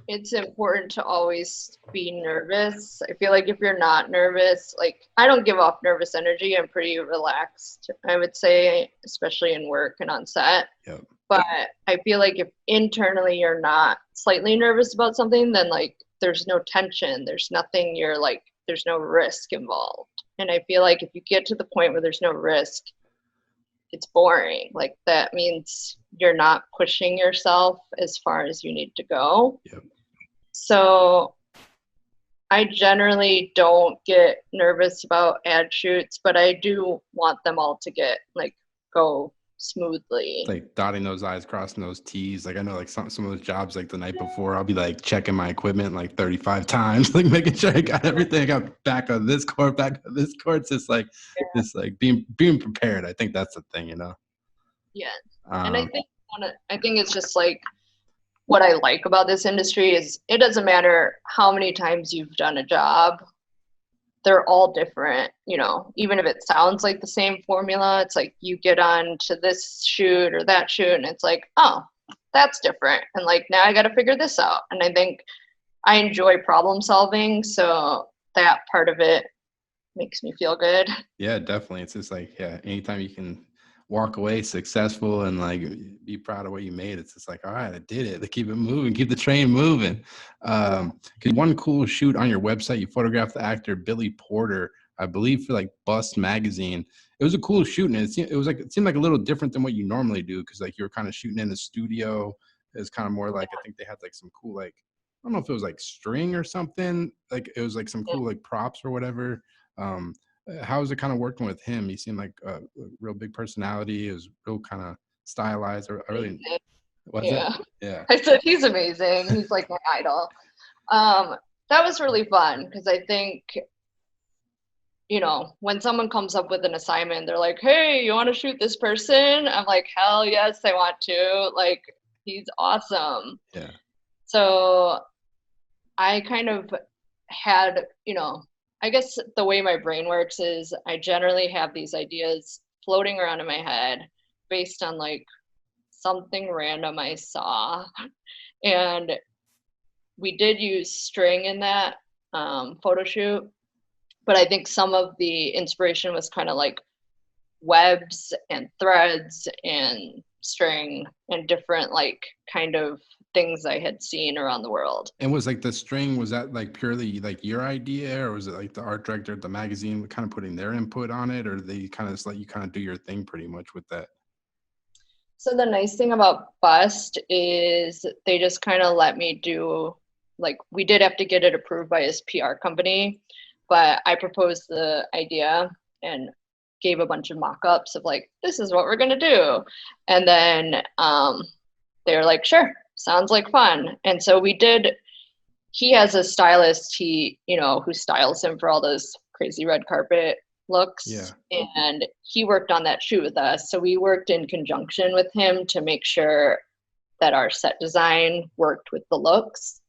it's important to always be nervous. I feel like if you're not nervous, like I don't give off nervous energy. I'm pretty relaxed, I would say, especially in work and on set. Yep. But I feel like if internally you're not slightly nervous about something, then like there's no tension. There's nothing you're like, there's no risk involved. And I feel like if you get to the point where there's no risk, it's boring. Like that means you're not pushing yourself as far as you need to go. Yep. So I generally don't get nervous about ad shoots, but I do want them all to get like go smoothly. Like dotting those I's, crossing those T's. Like I know like some of those jobs, like the night before, I'll be like checking my equipment like 35 times, like making sure I got everything. I got back on this court, back on this court. It's just like it's like being prepared. I think that's the thing, you know. Yeah. And I think it's just like what I like about this industry is it doesn't matter how many times you've done a job. They're all different, you know, even if it sounds like the same formula, it's like you get on to this shoot or that shoot and it's like, oh, that's different. And like, now I got to figure this out. And I think I enjoy problem solving. So that part of it makes me feel good. Yeah, definitely. It's just like, yeah, anytime you can walk away successful and like be proud of what you made, it's just like, all right, I did it. Like, keep it moving, keep the train moving. 'Cause one cool shoot on your website, you photographed the actor Billy Porter I believe for like Bust magazine. It was a cool shoot, and it seemed like a little different than what you normally do, because like you were kind of shooting in the studio. It's kind of more like, I think they had like some cool, like, I don't know if it was like string or something. Like it was like some cool like props or whatever. Um, how was it kind of working with him? He seemed like a real big personality. It was real kind of stylized. I really was it. Yeah. Yeah. I said he's amazing. He's like my idol. That was really fun because I think, when someone comes up with an assignment, they're like, hey, you want to shoot this person? I'm like, hell yes, I want to. Like, he's awesome. Yeah. So I kind of had, I guess the way my brain works is I generally have these ideas floating around in my head based on like something random I saw. And we did use string in that photo shoot, but I think some of the inspiration was kind of like webs and threads and string and different like kind of things I had seen around the world. And was like the string, was that like purely like your idea, or was it like the art director at the magazine kind of putting their input on it, or they kind of just let you kind of do your thing pretty much with that? So the nice thing about Bust is they just kind of let me do, like, we did have to get it approved by his PR company, but I proposed the idea and gave a bunch of mock-ups of like, this is what we're gonna do. And then they were like, sure, sounds like fun. And so he has a stylist, who styles him for all those crazy red carpet looks. Yeah. And he worked on that shoot with us. So we worked in conjunction with him to make sure that our set design worked with the looks.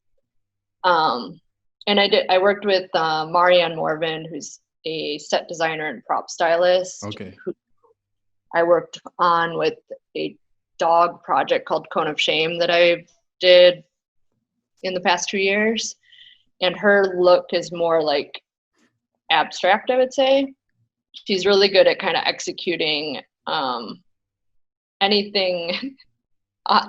And I worked with Marianne Morvan, who's a set designer and prop stylist. Okay. Who I worked on with a dog project called Cone of Shame that I did in the past 2 years. And her look is more like abstract, I would say. She's really good at kind of executing anything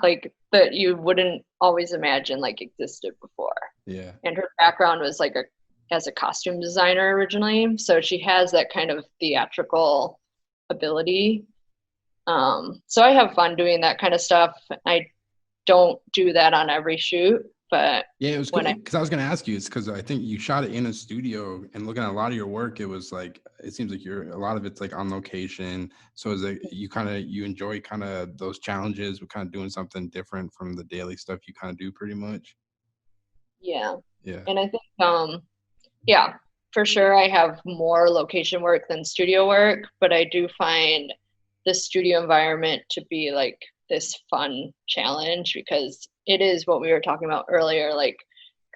like that you wouldn't always imagine like existed before. Yeah. And her background was like as a costume designer originally, so she has that kind of theatrical ability. So I have fun doing that kind of stuff. I don't do that on every shoot, but yeah, it was cool because I was going to ask you, it's because I think you shot it in a studio, and looking at a lot of your work, it was like, it seems like a lot of it's like on location. So is it, you enjoy kind of those challenges with kind of doing something different from the daily stuff you kind of do pretty much? Yeah. Yeah. And I think, yeah, for sure I have more location work than studio work, but I do find the studio environment to be like this fun challenge because it is what we were talking about earlier, like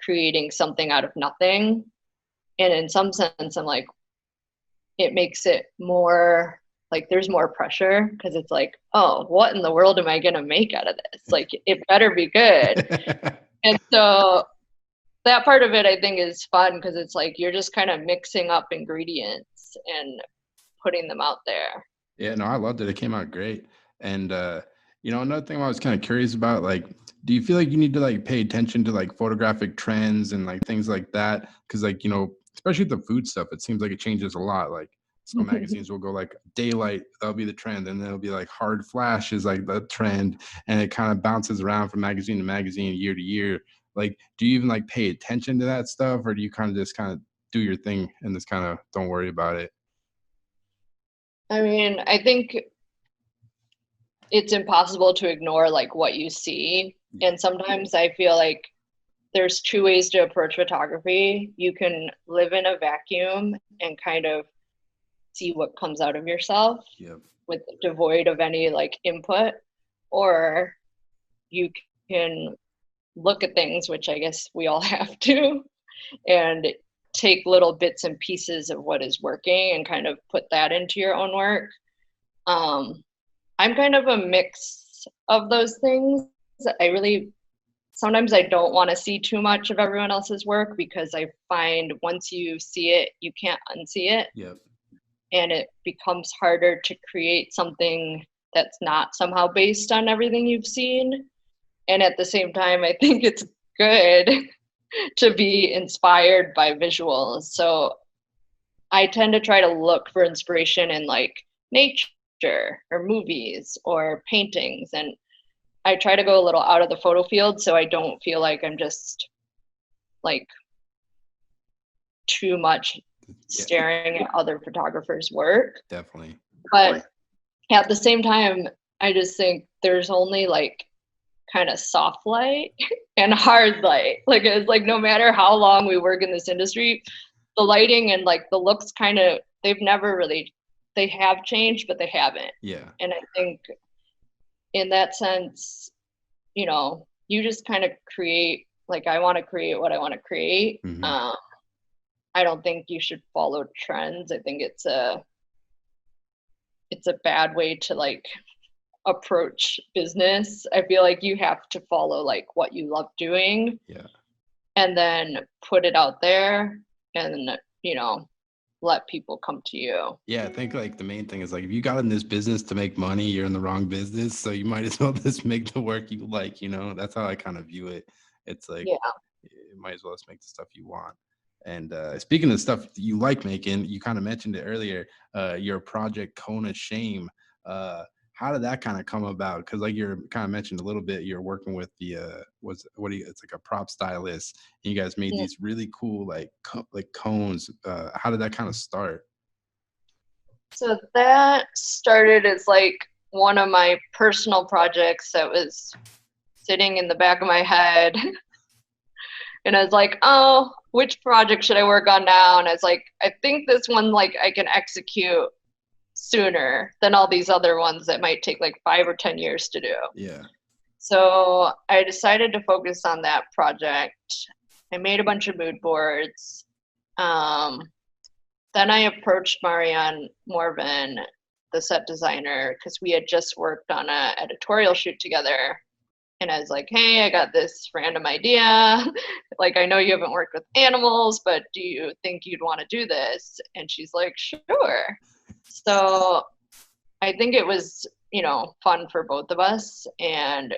creating something out of nothing. And in some sense, I'm like, it makes it more like there's more pressure because it's like, oh, what in the world am I going to make out of this? Like, it better be good. And so that part of it, I think, is fun because it's like you're just kind of mixing up ingredients and putting them out there. Yeah, no, I loved it. It came out great. And another thing I was kind of curious about, like, do you feel like you need to like pay attention to like photographic trends and like things like that? Because like, especially the food stuff, it seems like it changes a lot. Like some magazines will go like daylight, that'll be the trend, and then it'll be like hard flash is like the trend, and it kind of bounces around from magazine to magazine, year to year. Like, do you even like pay attention to that stuff, or do you kind of just kind of do your thing and just kind of don't worry about it? I mean, I think it's impossible to ignore like what you see. And sometimes I feel like there's two ways to approach photography. You can live in a vacuum and kind of see what comes out of yourself. Yep. With devoid of any like input, or you can look at things, which I guess we all have to, and take little bits and pieces of what is working and kind of put that into your own work. I'm kind of a mix of those things. Sometimes I don't want to see too much of everyone else's work because I find once you see it, you can't unsee it. Yep. And it becomes harder to create something that's not somehow based on everything you've seen. And at the same time, I think it's good to be inspired by visuals. So I tend to try to look for inspiration in like nature or movies or paintings, and I try to go a little out of the photo field so I don't feel like I'm just like too much Yeah, staring at other photographers' work. definitely. But at the same time, I just think there's only like kind of soft light and hard light. Like it's like no matter how long we work in this industry, the lighting and like the looks kind of they've never really they have changed, but they haven't. Yeah. And I think in that sense, you know, you just kind of create like I want to create what I want to create. Hmm. I don't think you should follow trends. I think it's a bad way to like approach business. I feel like you have to follow like what you love doing Yeah. and then put it out there and, you know, let people come to you. Yeah, I think like the main thing is like if you got in this business to make money, you're in the wrong business. So you might as well just make the work you like, you know? That's how I kind of view it. It's like Yeah. you might as well just make the stuff you want. And speaking of stuff you like making, you kind of mentioned it earlier, your project Cone of Shame. How did that kind of come about? Because like you're kind of mentioned a little bit, you're working with the it's like a prop stylist, and you guys made Mm. these really cool like cones. How did that kind of start? So that started as like one of my personal projects that was sitting in the back of my head. And I was like, oh, which project should I work on now? And I was like, I think this one like I can execute sooner than all these other ones that might take like 5 or 10 years to do. Yeah. So I decided to focus on that project. I made a bunch of mood boards. Then I approached Marianne Morvan, the set designer, because we had just worked on an editorial shoot together. And I was like, hey, I got this random idea. Like, I know you haven't worked with animals, but do you think you'd want to do this? And she's like, sure. So I think it was, you know, fun for both of us. And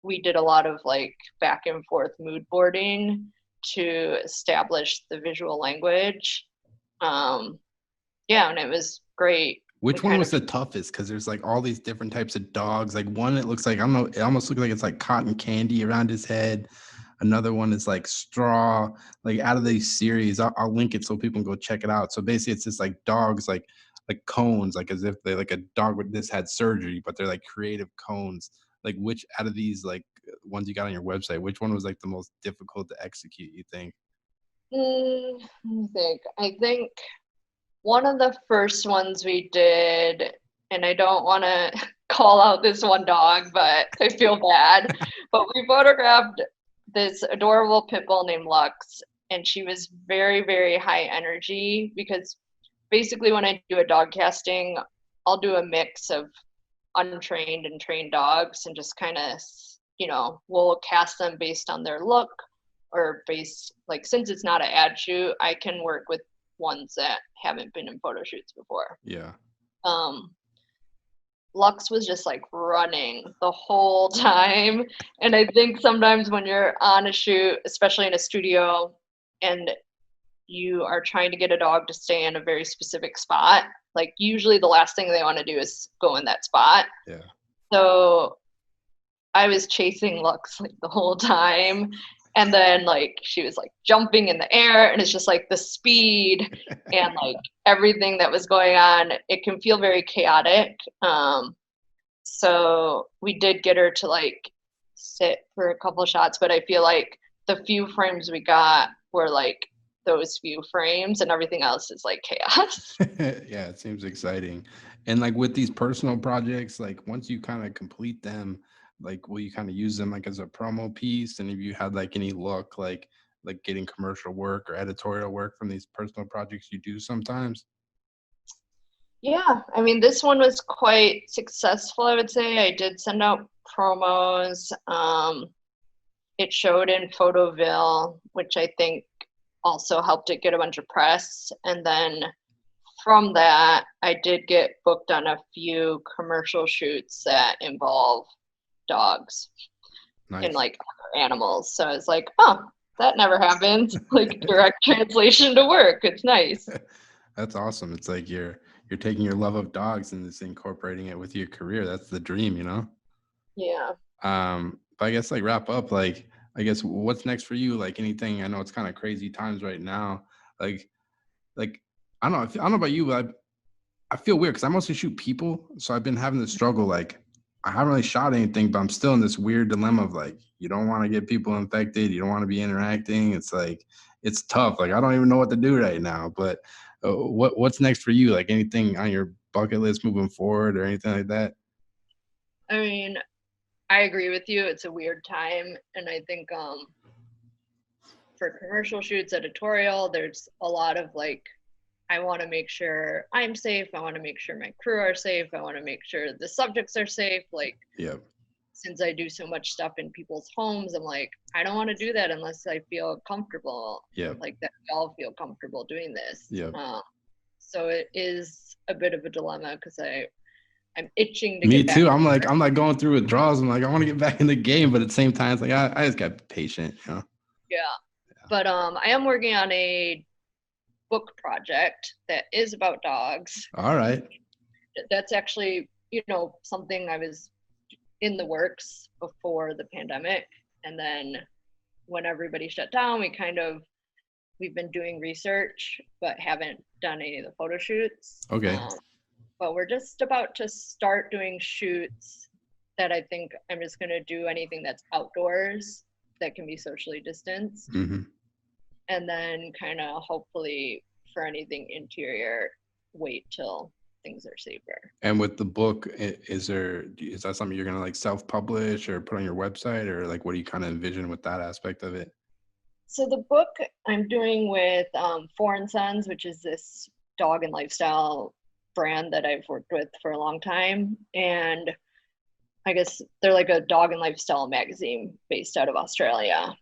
we did a lot of like back and forth mood boarding to establish the visual language. Yeah, and it was great. Which We one kind was of the toughest? Because there's like all these different types of dogs. Like one, it looks like, I don't know, it almost looks like it's like cotton candy around his head. Another one is like straw. Like out of these series, I'll link it so people can go check it out. So basically, it's just like dogs, like cones, like as if they like a dog with this had surgery, but they're like creative cones. Like which out of these like ones you got on your website, which one was like the most difficult to execute, you think? let me think. I think one of the first ones we did, and I don't want to call out this one dog, but I feel bad. But we photographed this adorable pit bull named Lux, and she was very, very high energy because basically when I do a dog casting, I'll do a mix of untrained and trained dogs and just kind of, you know, we'll cast them based on their look or based, like, since it's not an ad shoot, I can work with ones that haven't been in photo shoots before. Yeah. Lux was just like running the whole time. And I think sometimes when you're on a shoot, especially in a studio, and you are trying to get a dog to stay in a very specific spot, like usually the last thing they want to do is go in that spot. Yeah. So I was chasing Lux like the whole time. And then like she was like jumping in the air, and it's just like the speed and like everything that was going on, it can feel very chaotic. So we did get her to like sit for a couple shots, but I feel like the few frames we got were like those few frames, and everything else is like chaos. Yeah, it seems exciting. And like with these personal projects, like once you kind of complete them, like will you kind of use them like as a promo piece? And if you had like any luck, like getting commercial work or editorial work from these personal projects you do sometimes? Yeah, I mean, this one was quite successful, I would say. I did send out promos. It showed in Photoville, which I think also helped it get a bunch of press. And then from that, I did get booked on a few commercial shoots that involve dogs Nice. and like other animals. So I was like, oh, that never happens. Like direct translation to work. It's nice. That's awesome. It's like you're taking your love of dogs and just incorporating it with your career. That's the dream, you know? Yeah. But I guess like wrap up, like I guess what's next for you? Like anything, I know it's kind of crazy times right now. Like like I don't know about you, but I feel weird because I mostly shoot people. So I've been having this struggle. Like, I haven't really shot anything, but I'm still in this weird dilemma of like, you don't want to get people infected. You don't want to be interacting. It's like, it's tough. Like, I don't even know what to do right now. But what's next for you? Like, anything on your bucket list moving forward or anything like that? I mean, I agree with you. It's a weird time. And I think for commercial shoots, editorial, there's a lot of like, I want to make sure I'm safe. I want to make sure my crew are safe. I want to make sure the subjects are safe. Like, Yeah. since I do so much stuff in people's homes, I'm like, I don't want to do that unless I feel comfortable. Yeah. Like that we all feel comfortable doing this. Yeah. So it is a bit of a dilemma because I'm itching to Me get too. back. I'm like going through withdrawals. I'm like, I want to get back in the game, but at the same time, it's like I just got to be patient, you know? Yeah. But I am working on a book project that is about dogs. All right. That's actually, something I was in the works before the pandemic. And then when everybody shut down, we've been doing research, but haven't done any of the photo shoots. Okay. But we're just about to start doing shoots that I think I'm just going to do anything that's outdoors that can be socially distanced. Mm-hmm. And then kind of hopefully for anything interior, wait till things are safer. And with the book, is that something you're going to like self-publish or put on your website, or like what do you kind of envision with that aspect of it? So the book I'm doing with Foreign Sons, which is this dog and lifestyle brand that I've worked with for a long time. And I guess they're like a dog and lifestyle magazine based out of Australia.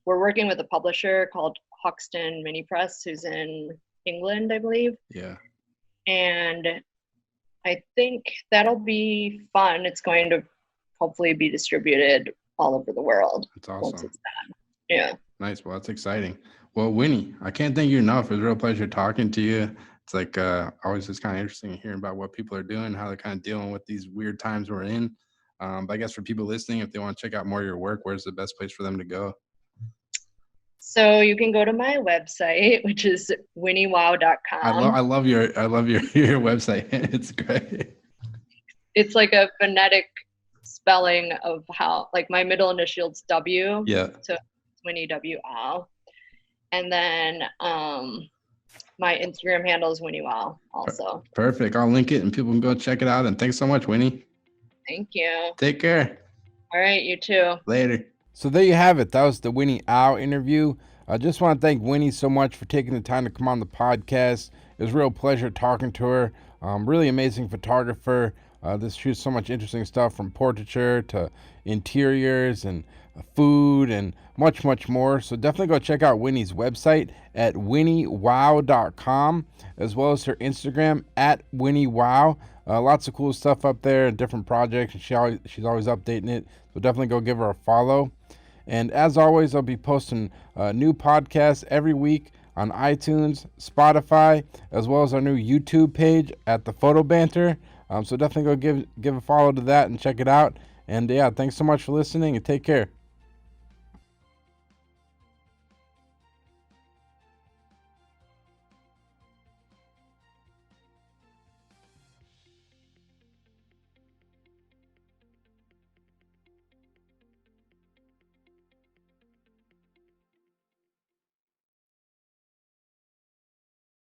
We're working with a publisher called Hoxton Mini Press, who's in England, I believe. Yeah. And I think that'll be fun. It's going to hopefully be distributed all over the world. That's awesome. Once it's done. Yeah. Nice. Well, that's exciting. Well, Winnie, I can't thank you enough. It was a real pleasure talking to you. It's like always just kind of interesting hearing about what people are doing, how they're kind of dealing with these weird times we're in. But I guess for people listening, if they want to check out more of your work, where's the best place for them to go? So you can go to my website, which is winnieau.com. I love your your website. It's great. It's like a phonetic spelling of how, like my middle initial's W. Yeah. So Winnie Au. And then my Instagram handle is Winnie Au also. Perfect. I'll link it and people can go check it out. And thanks so much, Winnie. Thank you. Take care. All right, you too. Later. So there you have it. That was the Winnie Au interview. I just want to thank Winnie so much for taking the time to come on the podcast. It was a real pleasure talking to her. Really amazing photographer. This shoots so much interesting stuff from portraiture to interiors and food and much, much more. So definitely go check out Winnie's website at winnieau.com, as well as her Instagram at winnieau. Lots of cool stuff up there and different projects, and she's always updating it. So definitely go give her a follow. And as always, I'll be posting new podcasts every week on iTunes, Spotify, as well as our new YouTube page at the Photo Banter. So definitely go give a follow to that and check it out. And yeah, thanks so much for listening and take care.